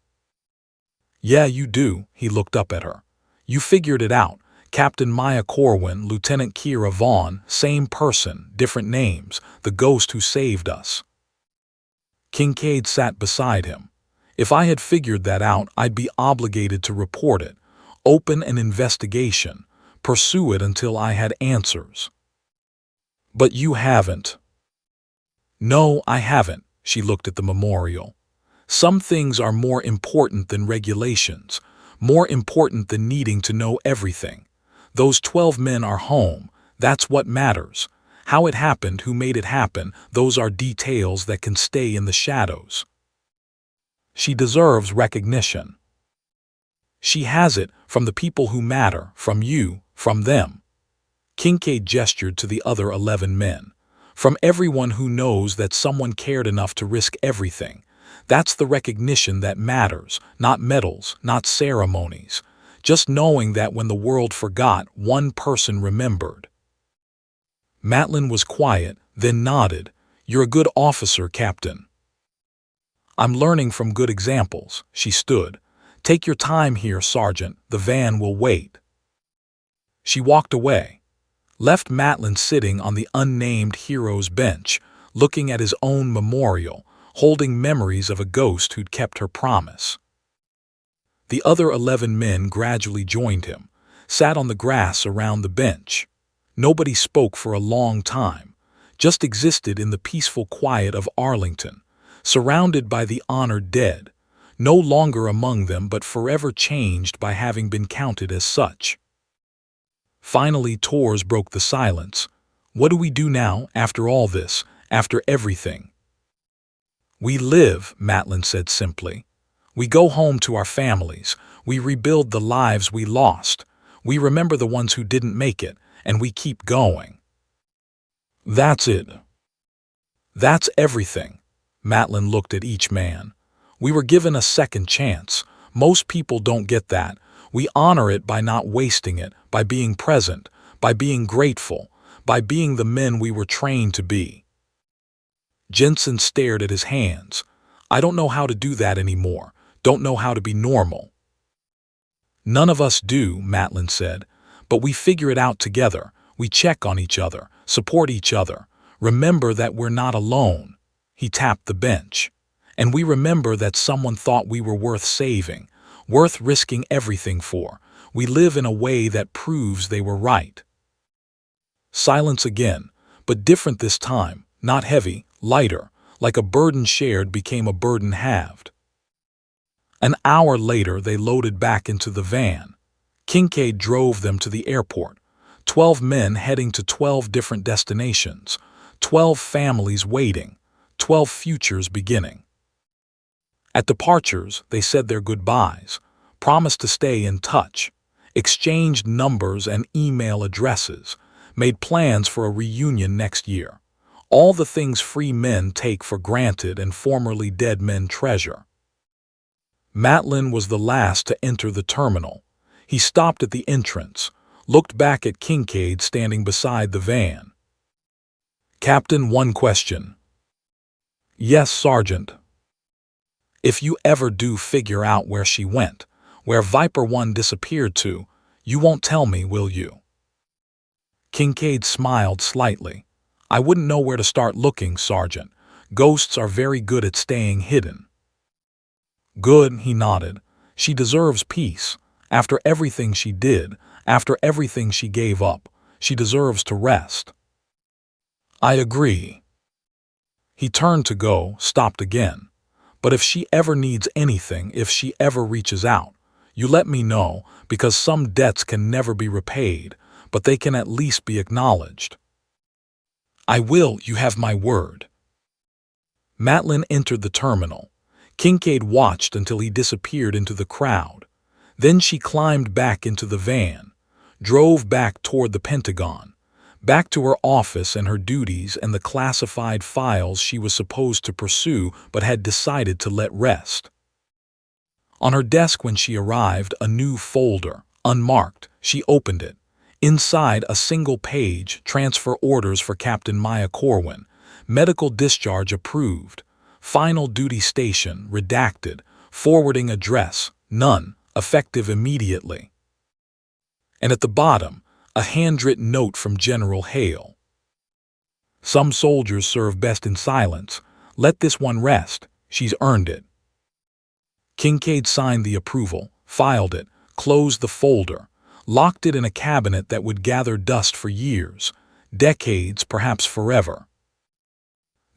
"Yeah, you do." He looked up at her. "You figured it out. Captain Maya Corwin, Lieutenant Kira Vaughn, same person, different names, the ghost who saved us." Kincaid sat beside him. "If I had figured that out, I'd be obligated to report it, open an investigation, pursue it until I had answers. But you haven't." "No, I haven't." She looked at the memorial. "Some things are more important than regulations, more important than needing to know everything. Those 12 men are home. That's what matters. How it happened, who made it happen, those are details that can stay in the shadows. She deserves recognition. She has it from the people who matter, from you, from them." Kincaid gestured to the other 11 men. "From everyone who knows that someone cared enough to risk everything. That's the recognition that matters, not medals, not ceremonies. Just knowing that when the world forgot, one person remembered." Matlin was quiet, then nodded. "You're a good officer, Captain." "I'm learning from good examples." She stood. "Take your time here, Sergeant. The van will wait." She walked away, left Matlin sitting on the unnamed hero's bench, looking at his own memorial, holding memories of a ghost who'd kept her promise. The other 11 men gradually joined him, sat on the grass around the bench. Nobody spoke for a long time, just existed in the peaceful quiet of Arlington, surrounded by the honored dead, no longer among them but forever changed by having been counted as such. Finally, Tors broke the silence. What do we do now, after all this, after everything? We live, Matlin said simply. We go home to our families. We rebuild the lives we lost. We remember the ones who didn't make it, and we keep going. That's it. That's everything. Matlin looked at each man. We were given a second chance. Most people don't get that. We honor it by not wasting it, by being present, by being grateful, by being the men we were trained to be. Jensen stared at his hands. I don't know how to do that anymore. Don't know how to be normal. None of us do, Matlin said, but we figure it out together. We check on each other, support each other. Remember that we're not alone. He tapped the bench. And we remember that someone thought we were worth saving, worth risking everything for. We live in a way that proves they were right. Silence again, but different this time, not heavy, lighter, like a burden shared became a burden halved. An hour later, they loaded back into the van. Kincaid drove them to the airport. 12 men heading to 12 different destinations, 12 families waiting, 12 futures beginning. At departures, they said their goodbyes, promised to stay in touch, exchanged numbers and email addresses, made plans for a reunion next year. All the things free men take for granted and formerly dead men treasure. Matlin was the last to enter the terminal. He stopped at the entrance, looked back at Kincaid standing beside the van. Captain, one question. Yes, Sergeant. If you ever do figure out where she went, where Viper 1 disappeared to, you won't tell me, will you? Kincaid smiled slightly. I wouldn't know where to start looking, Sergeant. Ghosts are very good at staying hidden. Good, he nodded. She deserves peace. After everything she did, after everything she gave up, she deserves to rest. I agree. He turned to go, stopped again. But if she ever needs anything, if she ever reaches out, you let me know, because some debts can never be repaid, but they can at least be acknowledged. I will, you have my word. Matlin entered the terminal. Kincaid watched until he disappeared into the crowd. Then she climbed back into the van, drove back toward the Pentagon, back to her office and her duties and the classified files she was supposed to pursue but had decided to let rest. On her desk when she arrived, a new folder, unmarked. She opened it. Inside, a single page, transfer orders for Captain Maya Corwin, medical discharge approved, final duty station, redacted, forwarding address, none, effective immediately. And at the bottom, a handwritten note from General Hale. Some soldiers serve best in silence. Let this one rest. She's earned it. Kincaid signed the approval, filed it, closed the folder, locked it in a cabinet that would gather dust for years, decades, perhaps forever.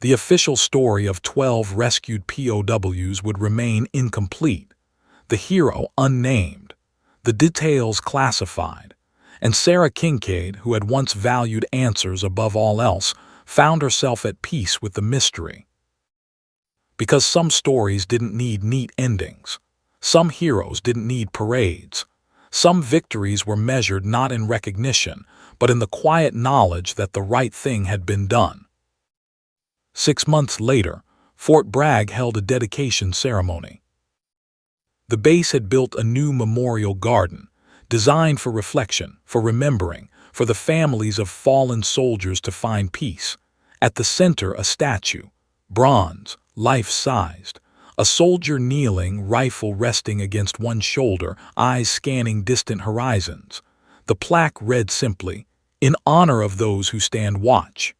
The official story of 12 rescued POWs would remain incomplete, the hero unnamed, the details classified. And Sarah Kincaid, who had once valued answers above all else, found herself at peace with the mystery. Because some stories didn't need neat endings. Some heroes didn't need parades. Some victories were measured not in recognition, but in the quiet knowledge that the right thing had been done. 6 months later, Fort Bragg held a dedication ceremony. The base had built a new memorial garden, designed for reflection, for remembering, for the families of fallen soldiers to find peace. At the center, a statue, bronze, life-sized, a soldier kneeling, rifle resting against one shoulder, eyes scanning distant horizons. The plaque read simply, "In honor of those who stand watch."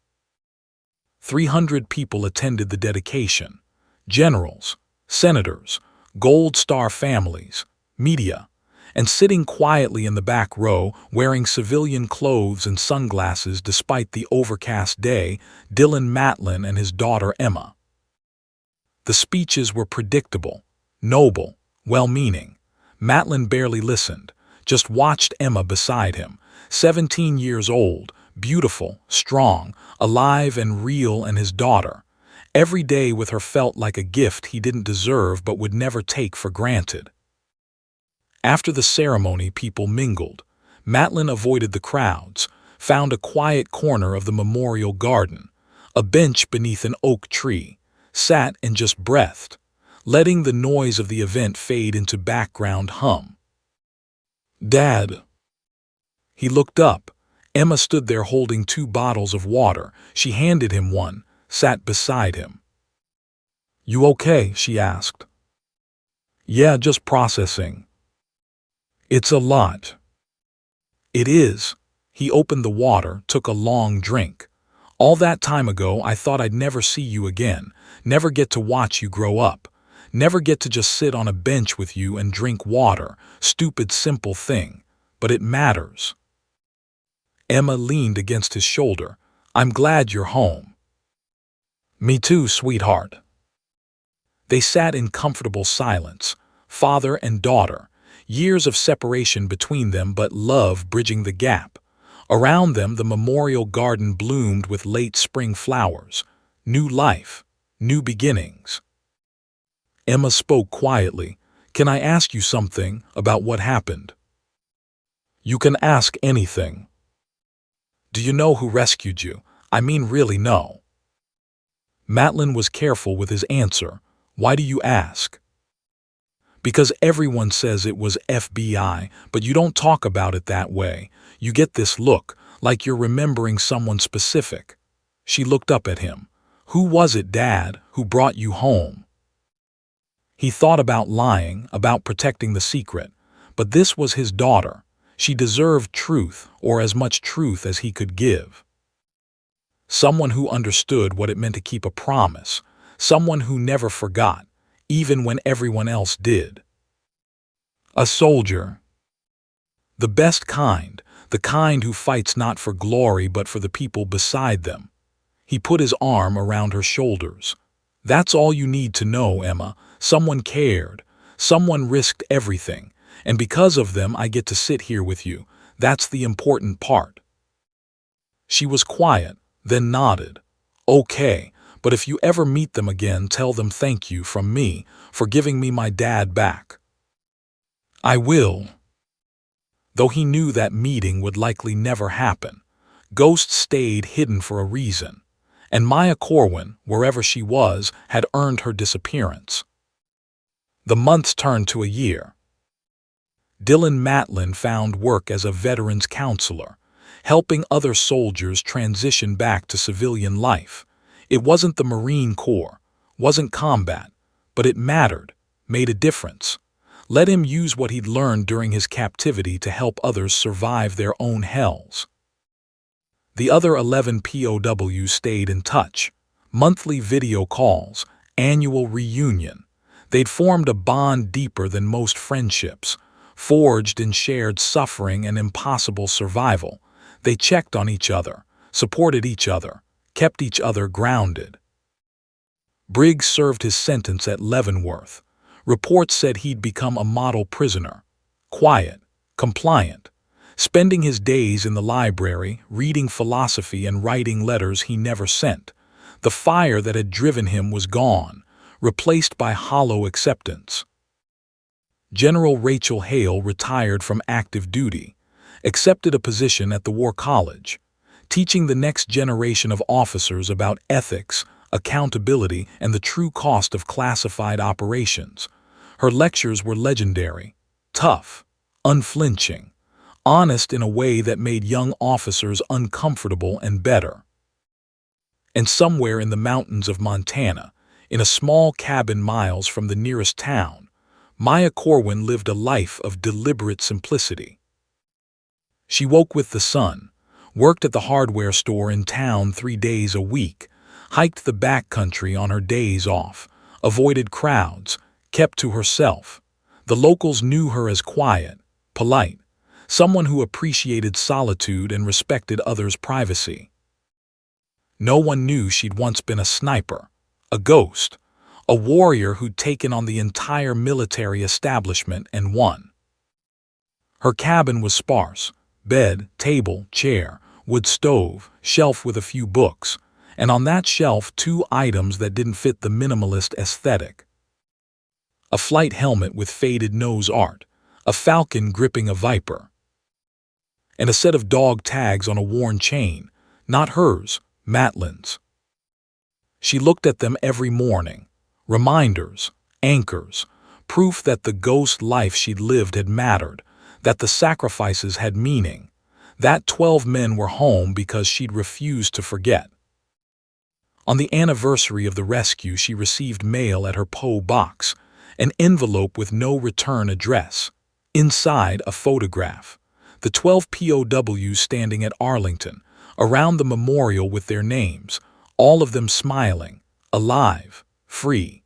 300 people attended the dedication. Generals, senators, Gold Star families, media, and sitting quietly in the back row, wearing civilian clothes and sunglasses despite the overcast day, Dylan Matlin and his daughter Emma. The speeches were predictable, noble, well-meaning. Matlin barely listened, just watched Emma beside him, 17 years old, beautiful, strong, alive and real, and his daughter. Every day with her felt like a gift he didn't deserve but would never take for granted. After the ceremony, people mingled. Matlin avoided the crowds, found a quiet corner of the memorial garden, a bench beneath an oak tree, sat and just breathed, letting the noise of the event fade into background hum. "Dad." He looked up. Emma stood there holding 2 bottles of water. She handed him one, sat beside him. "You okay?" she asked. "Yeah, just processing." "It's a lot." "It is." He opened the water, took a long drink. "All that time ago I thought I'd never see you again, never get to watch you grow up, never get to just sit on a bench with you and drink water, stupid simple thing, but it matters." Emma leaned against his shoulder. "I'm glad you're home." "Me too, sweetheart." They sat in comfortable silence, father and daughter, years of separation between them but love bridging the gap. Around them the memorial garden bloomed with late spring flowers, new life, new beginnings. Emma spoke quietly. "Can I ask you something about what happened?" "You can ask anything." "Do you know who rescued you? I mean really know." Matlin was careful with his answer. "Why do you ask?" "Because everyone says it was FBI, but you don't talk about it that way. You get this look, like you're remembering someone specific." She looked up at him. "Who was it, Dad, who brought you home?" He thought about lying, about protecting the secret, but this was his daughter. She deserved truth, or as much truth as he could give. Someone who understood what it meant to keep a promise, someone who never forgot, even when everyone else did. "A soldier. The best kind, the kind who fights not for glory but for the people beside them." He put his arm around her shoulders. "That's all you need to know, Emma. Someone cared. Someone risked everything. And because of them I get to sit here with you. That's the important part." She was quiet, then nodded. "Okay, but if you ever meet them again, tell them thank you from me for giving me my dad back." "I will." Though he knew that meeting would likely never happen, Ghost stayed hidden for a reason, and Maya Corwin, wherever she was, had earned her disappearance. The months turned to a year. Dylan Matlin found work as a veterans counselor, helping other soldiers transition back to civilian life. It wasn't the Marine Corps, wasn't combat, but it mattered, made a difference. Let him use what he'd learned during his captivity to help others survive their own hells. The other 11 POWs stayed in touch. Monthly video calls, annual reunion. They'd formed a bond deeper than most friendships, forged in shared suffering and impossible survival. They checked on each other, supported each other, kept each other grounded. Briggs served his sentence at Leavenworth. Reports said he'd become a model prisoner. Quiet, compliant, spending his days in the library, reading philosophy and writing letters he never sent. The fire that had driven him was gone, replaced by hollow acceptance. General Rachel Hale retired from active duty, accepted a position at the War College, teaching the next generation of officers about ethics, accountability, and the true cost of classified operations. Her lectures were legendary, tough, unflinching, honest in a way that made young officers uncomfortable and better. And somewhere in the mountains of Montana, in a small cabin miles from the nearest town, Maya Corwin lived a life of deliberate simplicity. She woke with the sun, worked at the hardware store in town 3 days a week, hiked the backcountry on her days off, avoided crowds, kept to herself. The locals knew her as quiet, polite, someone who appreciated solitude and respected others' privacy. No one knew she'd once been a sniper, a ghost, a warrior who'd taken on the entire military establishment and won. Her cabin was sparse, bed, table, chair, wood stove, shelf with a few books, and on that shelf 2 items that didn't fit the minimalist aesthetic. A flight helmet with faded nose art, a falcon gripping a viper, and a set of dog tags on a worn chain, not hers, Matlin's. She looked at them every morning, reminders, anchors, proof that the ghost life she'd lived had mattered, that the sacrifices had meaning, that 12 men were home because she'd refused to forget. On the anniversary of the rescue, she received mail at her PO box, an envelope with no return address. Inside, a photograph. The 12 POWs standing at Arlington, around the memorial with their names, all of them smiling, alive, free.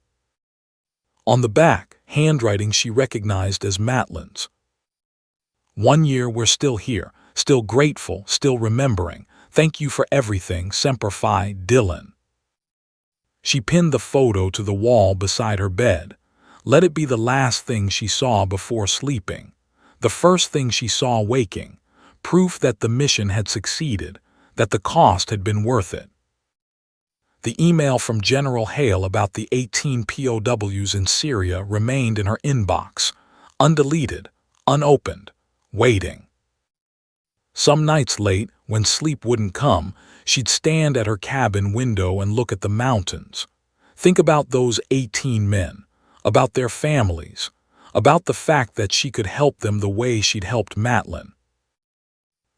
On the back, handwriting she recognized as Matlin's. 1 year, we're still here, still grateful, still remembering. Thank you for everything, Semper Fi, Dylan. She pinned the photo to the wall beside her bed. Let it be the last thing she saw before sleeping, the first thing she saw waking, proof that the mission had succeeded, that the cost had been worth it. The email from General Hale about the 18 POWs in Syria remained in her inbox, undeleted, unopened, waiting. Some nights late, when sleep wouldn't come, she'd stand at her cabin window and look at the mountains. Think about those 18 men, about their families, about the fact that she could help them the way she'd helped Matlin.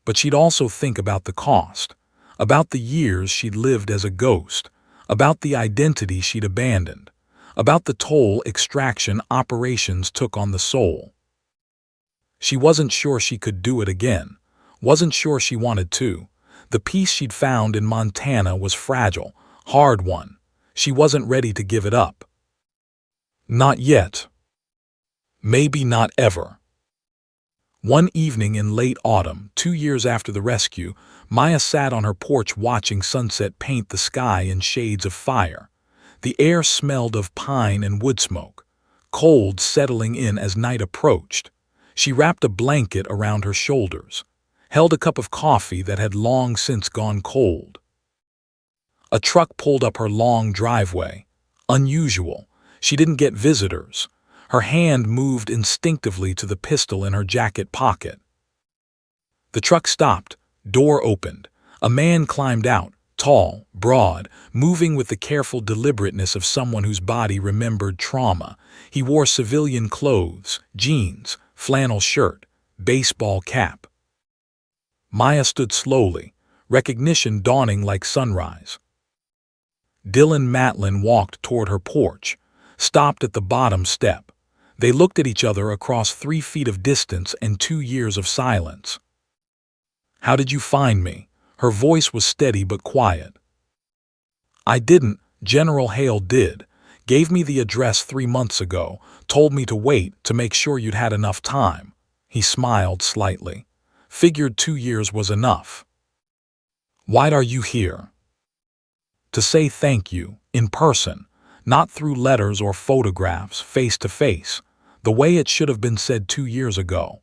But she'd also think about the cost, about the years she'd lived as a ghost, about the identity she'd abandoned, about the toll extraction operations took on the soul. She wasn't sure she could do it again, wasn't sure she wanted to. The peace she'd found in Montana was fragile, hard-won. She wasn't ready to give it up. Not yet. Maybe not ever. One evening in late autumn, 2 years after the rescue, Maya sat on her porch watching sunset paint the sky in shades of fire. The air smelled of pine and wood smoke, cold settling in as night approached. She wrapped a blanket around her shoulders, held a cup of coffee that had long since gone cold. A truck pulled up her long driveway. Unusual. She didn't get visitors. Her hand moved instinctively to the pistol in her jacket pocket. The truck stopped. Door opened. A man climbed out, tall, broad, moving with the careful deliberateness of someone whose body remembered trauma. He wore civilian clothes, jeans, flannel shirt, baseball cap. Maya stood slowly, recognition dawning like sunrise. Dylan Matlin walked toward her porch, stopped at the bottom step. They looked at each other across 3 feet of distance and 2 years of silence. "How did you find me?" Her voice was steady but quiet. "I didn't. General Hale did. Gave me the address 3 months ago, told me to wait to make sure you'd had enough time." He smiled slightly. "Figured 2 years was enough." "Why are you here?" "To say thank you, in person, not through letters or photographs, face to face, the way it should have been said 2 years ago."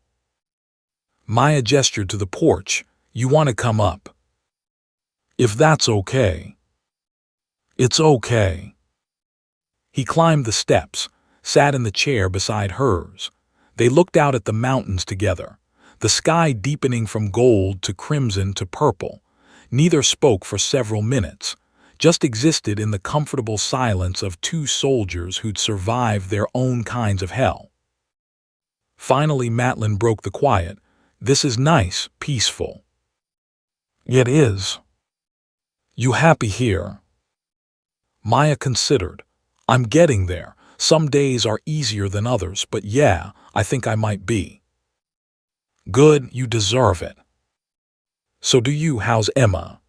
Maya gestured to the porch. "You want to come up?" "If that's okay." "It's okay." He climbed the steps, sat in the chair beside hers. They looked out at the mountains together, the sky deepening from gold to crimson to purple. Neither spoke for several minutes, just existed in the comfortable silence of 2 soldiers who'd survived their own kinds of hell. Finally, Matlin broke the quiet. "This is nice, peaceful." "It is." "You happy here?" Maya considered. "I'm getting there. Some days are easier than others, but yeah, I think I might be." "Good, you deserve it." "So do you. How's Emma?"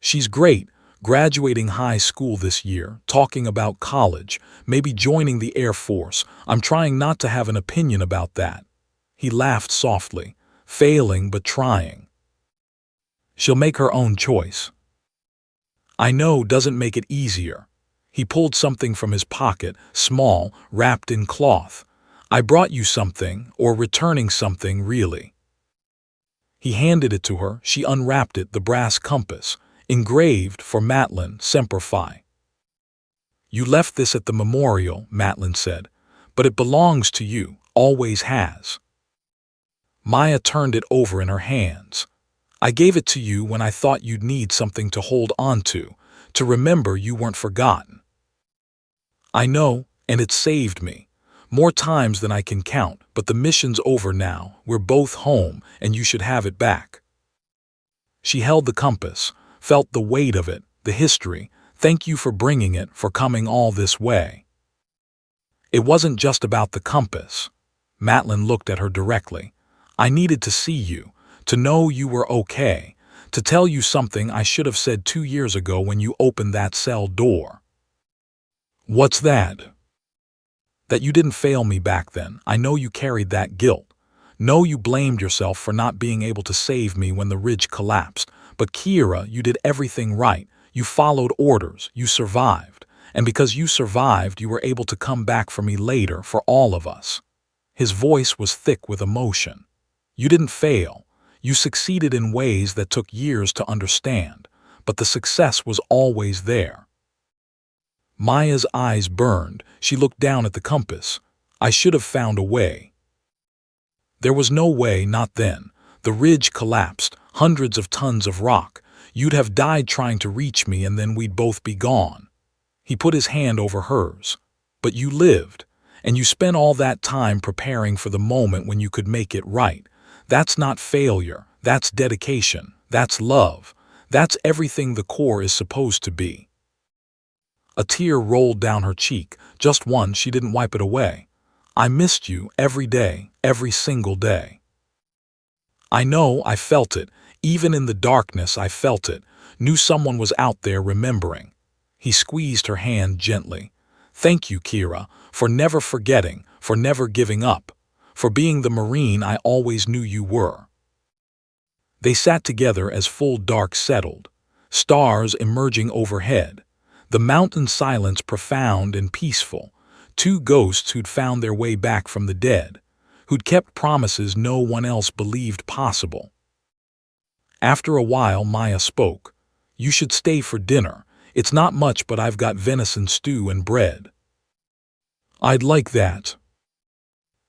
"She's great. Graduating high school this year, talking about college, maybe joining the Air Force. I'm trying not to have an opinion about that." He laughed softly, failing but trying. "She'll make her own choice." "I know, doesn't make it easier." He pulled something from his pocket, small, wrapped in cloth. "I brought you something, or returning something, really." He handed it to her. She unwrapped it, the brass compass, engraved for Matlin, Semper Fi. You left this at the memorial, Matlin said, but it belongs to you, always has. Maya turned it over in her hands. I gave it to you when I thought you'd need something to hold on to remember you weren't forgotten. I know, and it saved me. More times than I can count, but the mission's over now. We're both home, and you should have it back. She held the compass, felt the weight of it, the history. Thank you for bringing it, for coming all this way. It wasn't just about the compass. Matlin looked at her directly. I needed to see you, to know you were okay, to tell you something I should have said 2 years ago when you opened that cell door. What's that? That you didn't fail me back then. I know you carried that guilt. Know you blamed yourself for not being able to save me when the ridge collapsed. But Kira, you did everything right. You followed orders. You survived. And because you survived, you were able to come back for me later, for all of us. His voice was thick with emotion. You didn't fail. You succeeded in ways that took years to understand. But the success was always there. Maya's eyes burned. She looked down at the compass. I should have found a way. There was no way, not then. The ridge collapsed, hundreds of tons of rock. You'd have died trying to reach me, and then we'd both be gone. He put his hand over hers. But you lived, and you spent all that time preparing for the moment when you could make it right. That's not failure. That's dedication. That's love. That's everything the Corps is supposed to be. A tear rolled down her cheek, just one. She didn't wipe it away. I missed you every day, every single day. I know, I felt it. Even in the darkness, I felt it. Knew someone was out there remembering. He squeezed her hand gently. Thank you, Kira, for never forgetting, for never giving up, for being the Marine I always knew you were. They sat together as full dark settled, stars emerging overhead. The mountain silence profound and peaceful, 2 ghosts who'd found their way back from the dead, who'd kept promises no one else believed possible. After a while, Maya spoke. You should stay for dinner. It's not much, but I've got venison stew and bread. I'd like that.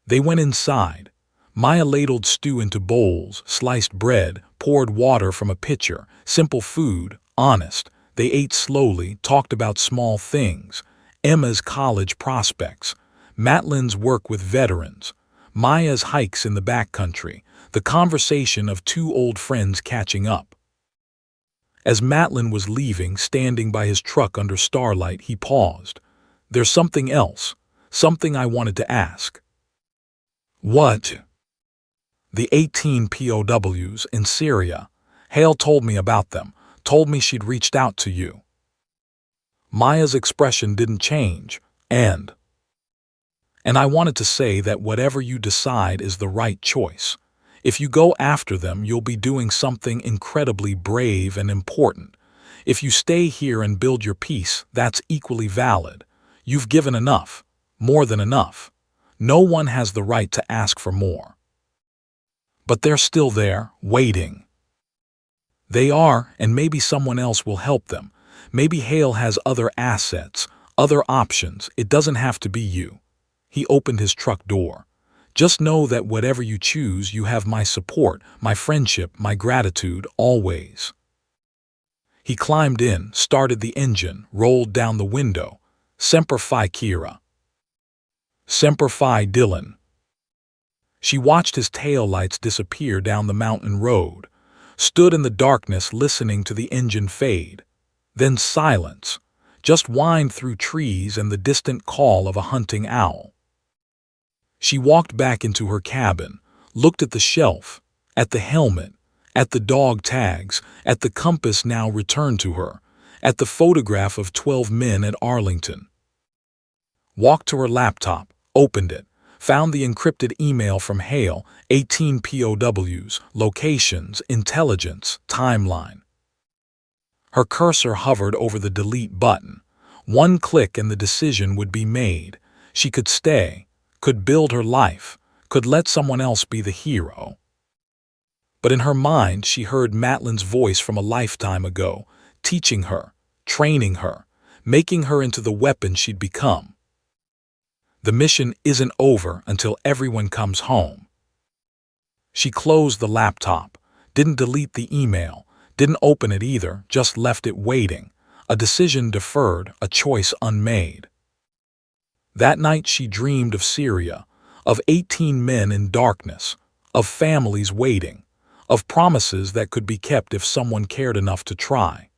They went inside. Maya ladled stew into bowls, sliced bread, poured water from a pitcher, simple food, honest. They ate slowly, talked about small things, Emma's college prospects, Matlin's work with veterans, Maya's hikes in the backcountry, the conversation of 2 old friends catching up. As Matlin was leaving, standing by his truck under starlight, he paused. There's something else, something I wanted to ask. What? The 18 POWs in Syria. Hale told me about them. Told me she'd reached out to you. Maya's expression didn't change, and I wanted to say that whatever you decide is the right choice. If you go after them, you'll be doing something incredibly brave and important. If you stay here and build your peace, that's equally valid. You've given enough, more than enough. No one has the right to ask for more. But they're still there, waiting. They are, and maybe someone else will help them. Maybe Hale has other assets, other options. It doesn't have to be you. He opened his truck door. Just know that whatever you choose, you have my support, my friendship, my gratitude, always. He climbed in, started the engine, rolled down the window. Semper Fi, Kira. Semper Fi, Dylan. She watched his taillights disappear down the mountain road. Stood in the darkness listening to the engine fade. Then silence, just wind through trees and the distant call of a hunting owl. She walked back into her cabin, looked at the shelf, at the helmet, at the dog tags, at the compass now returned to her, at the photograph of 12 men at Arlington. Walked to her laptop, opened it. Found the encrypted email from Hale, 18 POWs, locations, intelligence, timeline. Her cursor hovered over the delete button. One click and the decision would be made. She could stay, could build her life, could let someone else be the hero. But in her mind, she heard Matlin's voice from a lifetime ago, teaching her, training her, making her into the weapon she'd become. The mission isn't over until everyone comes home. She closed the laptop, didn't delete the email, didn't open it either, just left it waiting, a decision deferred, a choice unmade. That night she dreamed of Syria, of 18 men in darkness, of families waiting, of promises that could be kept if someone cared enough to try.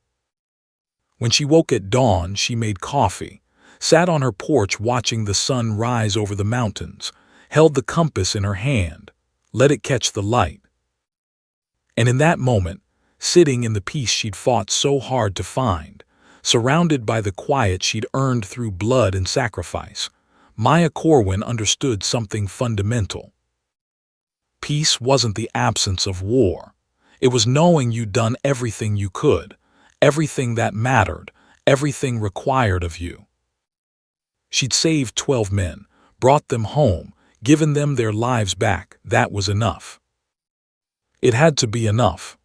When she woke at dawn, she made coffee, sat on her porch watching the sun rise over the mountains, held the compass in her hand, let it catch the light. And in that moment, sitting in the peace she'd fought so hard to find, surrounded by the quiet she'd earned through blood and sacrifice, Maya Corwin understood something fundamental. Peace wasn't the absence of war. It was knowing you'd done everything you could, everything that mattered, everything required of you. She'd saved 12 men, brought them home, given them their lives back. That was enough. It had to be enough.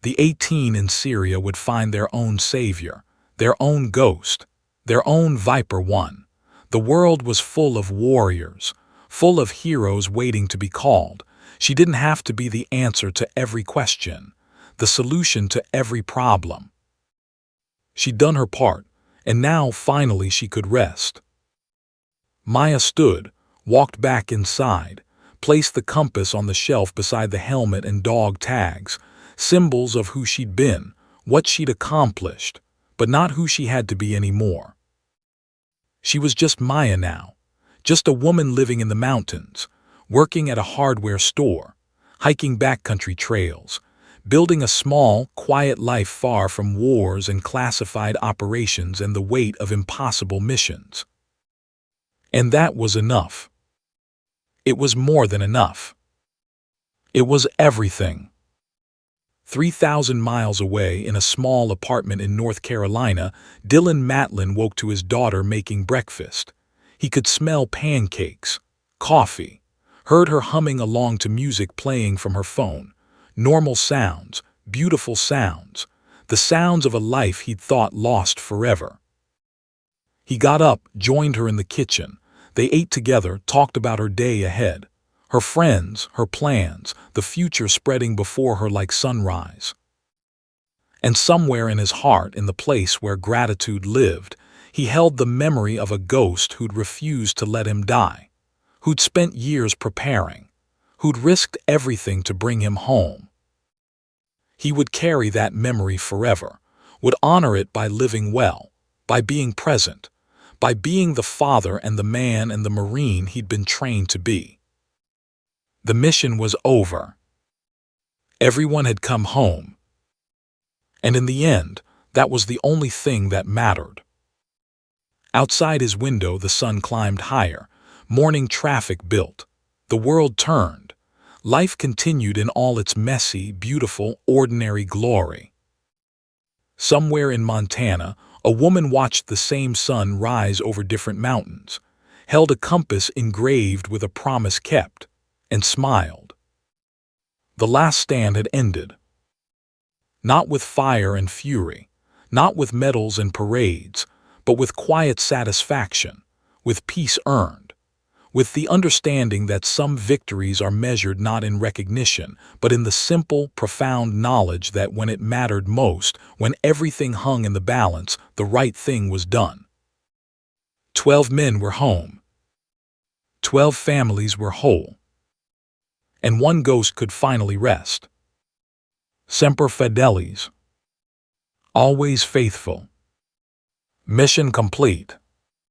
The 18 in Syria would find their own savior, their own ghost, their own Viper One. The world was full of warriors, full of heroes waiting to be called. She didn't have to be the answer to every question, the solution to every problem. She'd done her part, and now finally she could rest. Maya stood, walked back inside, placed the compass on the shelf beside the helmet and dog tags, symbols of who she'd been, what she'd accomplished, but not who she had to be anymore. She was just Maya now, just a woman living in the mountains, working at a hardware store, hiking backcountry trails, building a small, quiet life far from wars and classified operations and the weight of impossible missions. And that was enough. It was more than enough. It was everything. 3,000 miles away, in a small apartment in North Carolina, Dylan Matlin woke to his daughter making breakfast. He could smell pancakes, coffee, heard her humming along to music playing from her phone. Normal sounds, beautiful sounds, the sounds of a life he'd thought lost forever. He got up, joined her in the kitchen. They ate together, talked about her day ahead, her friends, her plans, the future spreading before her like sunrise. And somewhere in his heart, in the place where gratitude lived, he held the memory of a ghost who'd refused to let him die, who'd spent years preparing, who'd risked everything to bring him home. He would carry that memory forever, would honor it by living well, by being present, by being the father and the man and the Marine he'd been trained to be. The mission was over. Everyone had come home. And in the end, that was the only thing that mattered. Outside his window, the sun climbed higher. Morning traffic built. The world turned. Life continued in all its messy, beautiful, ordinary glory. Somewhere in Montana, a woman watched the same sun rise over different mountains, held a compass engraved with a promise kept, and smiled. The last stand had ended. Not with fire and fury, not with medals and parades, but with quiet satisfaction, with peace earned, with the understanding that some victories are measured not in recognition, but in the simple, profound knowledge that when it mattered most, when everything hung in the balance, the right thing was done. 12 men were home. 12 families were whole. And one ghost could finally rest. Semper Fidelis. Always faithful. Mission complete.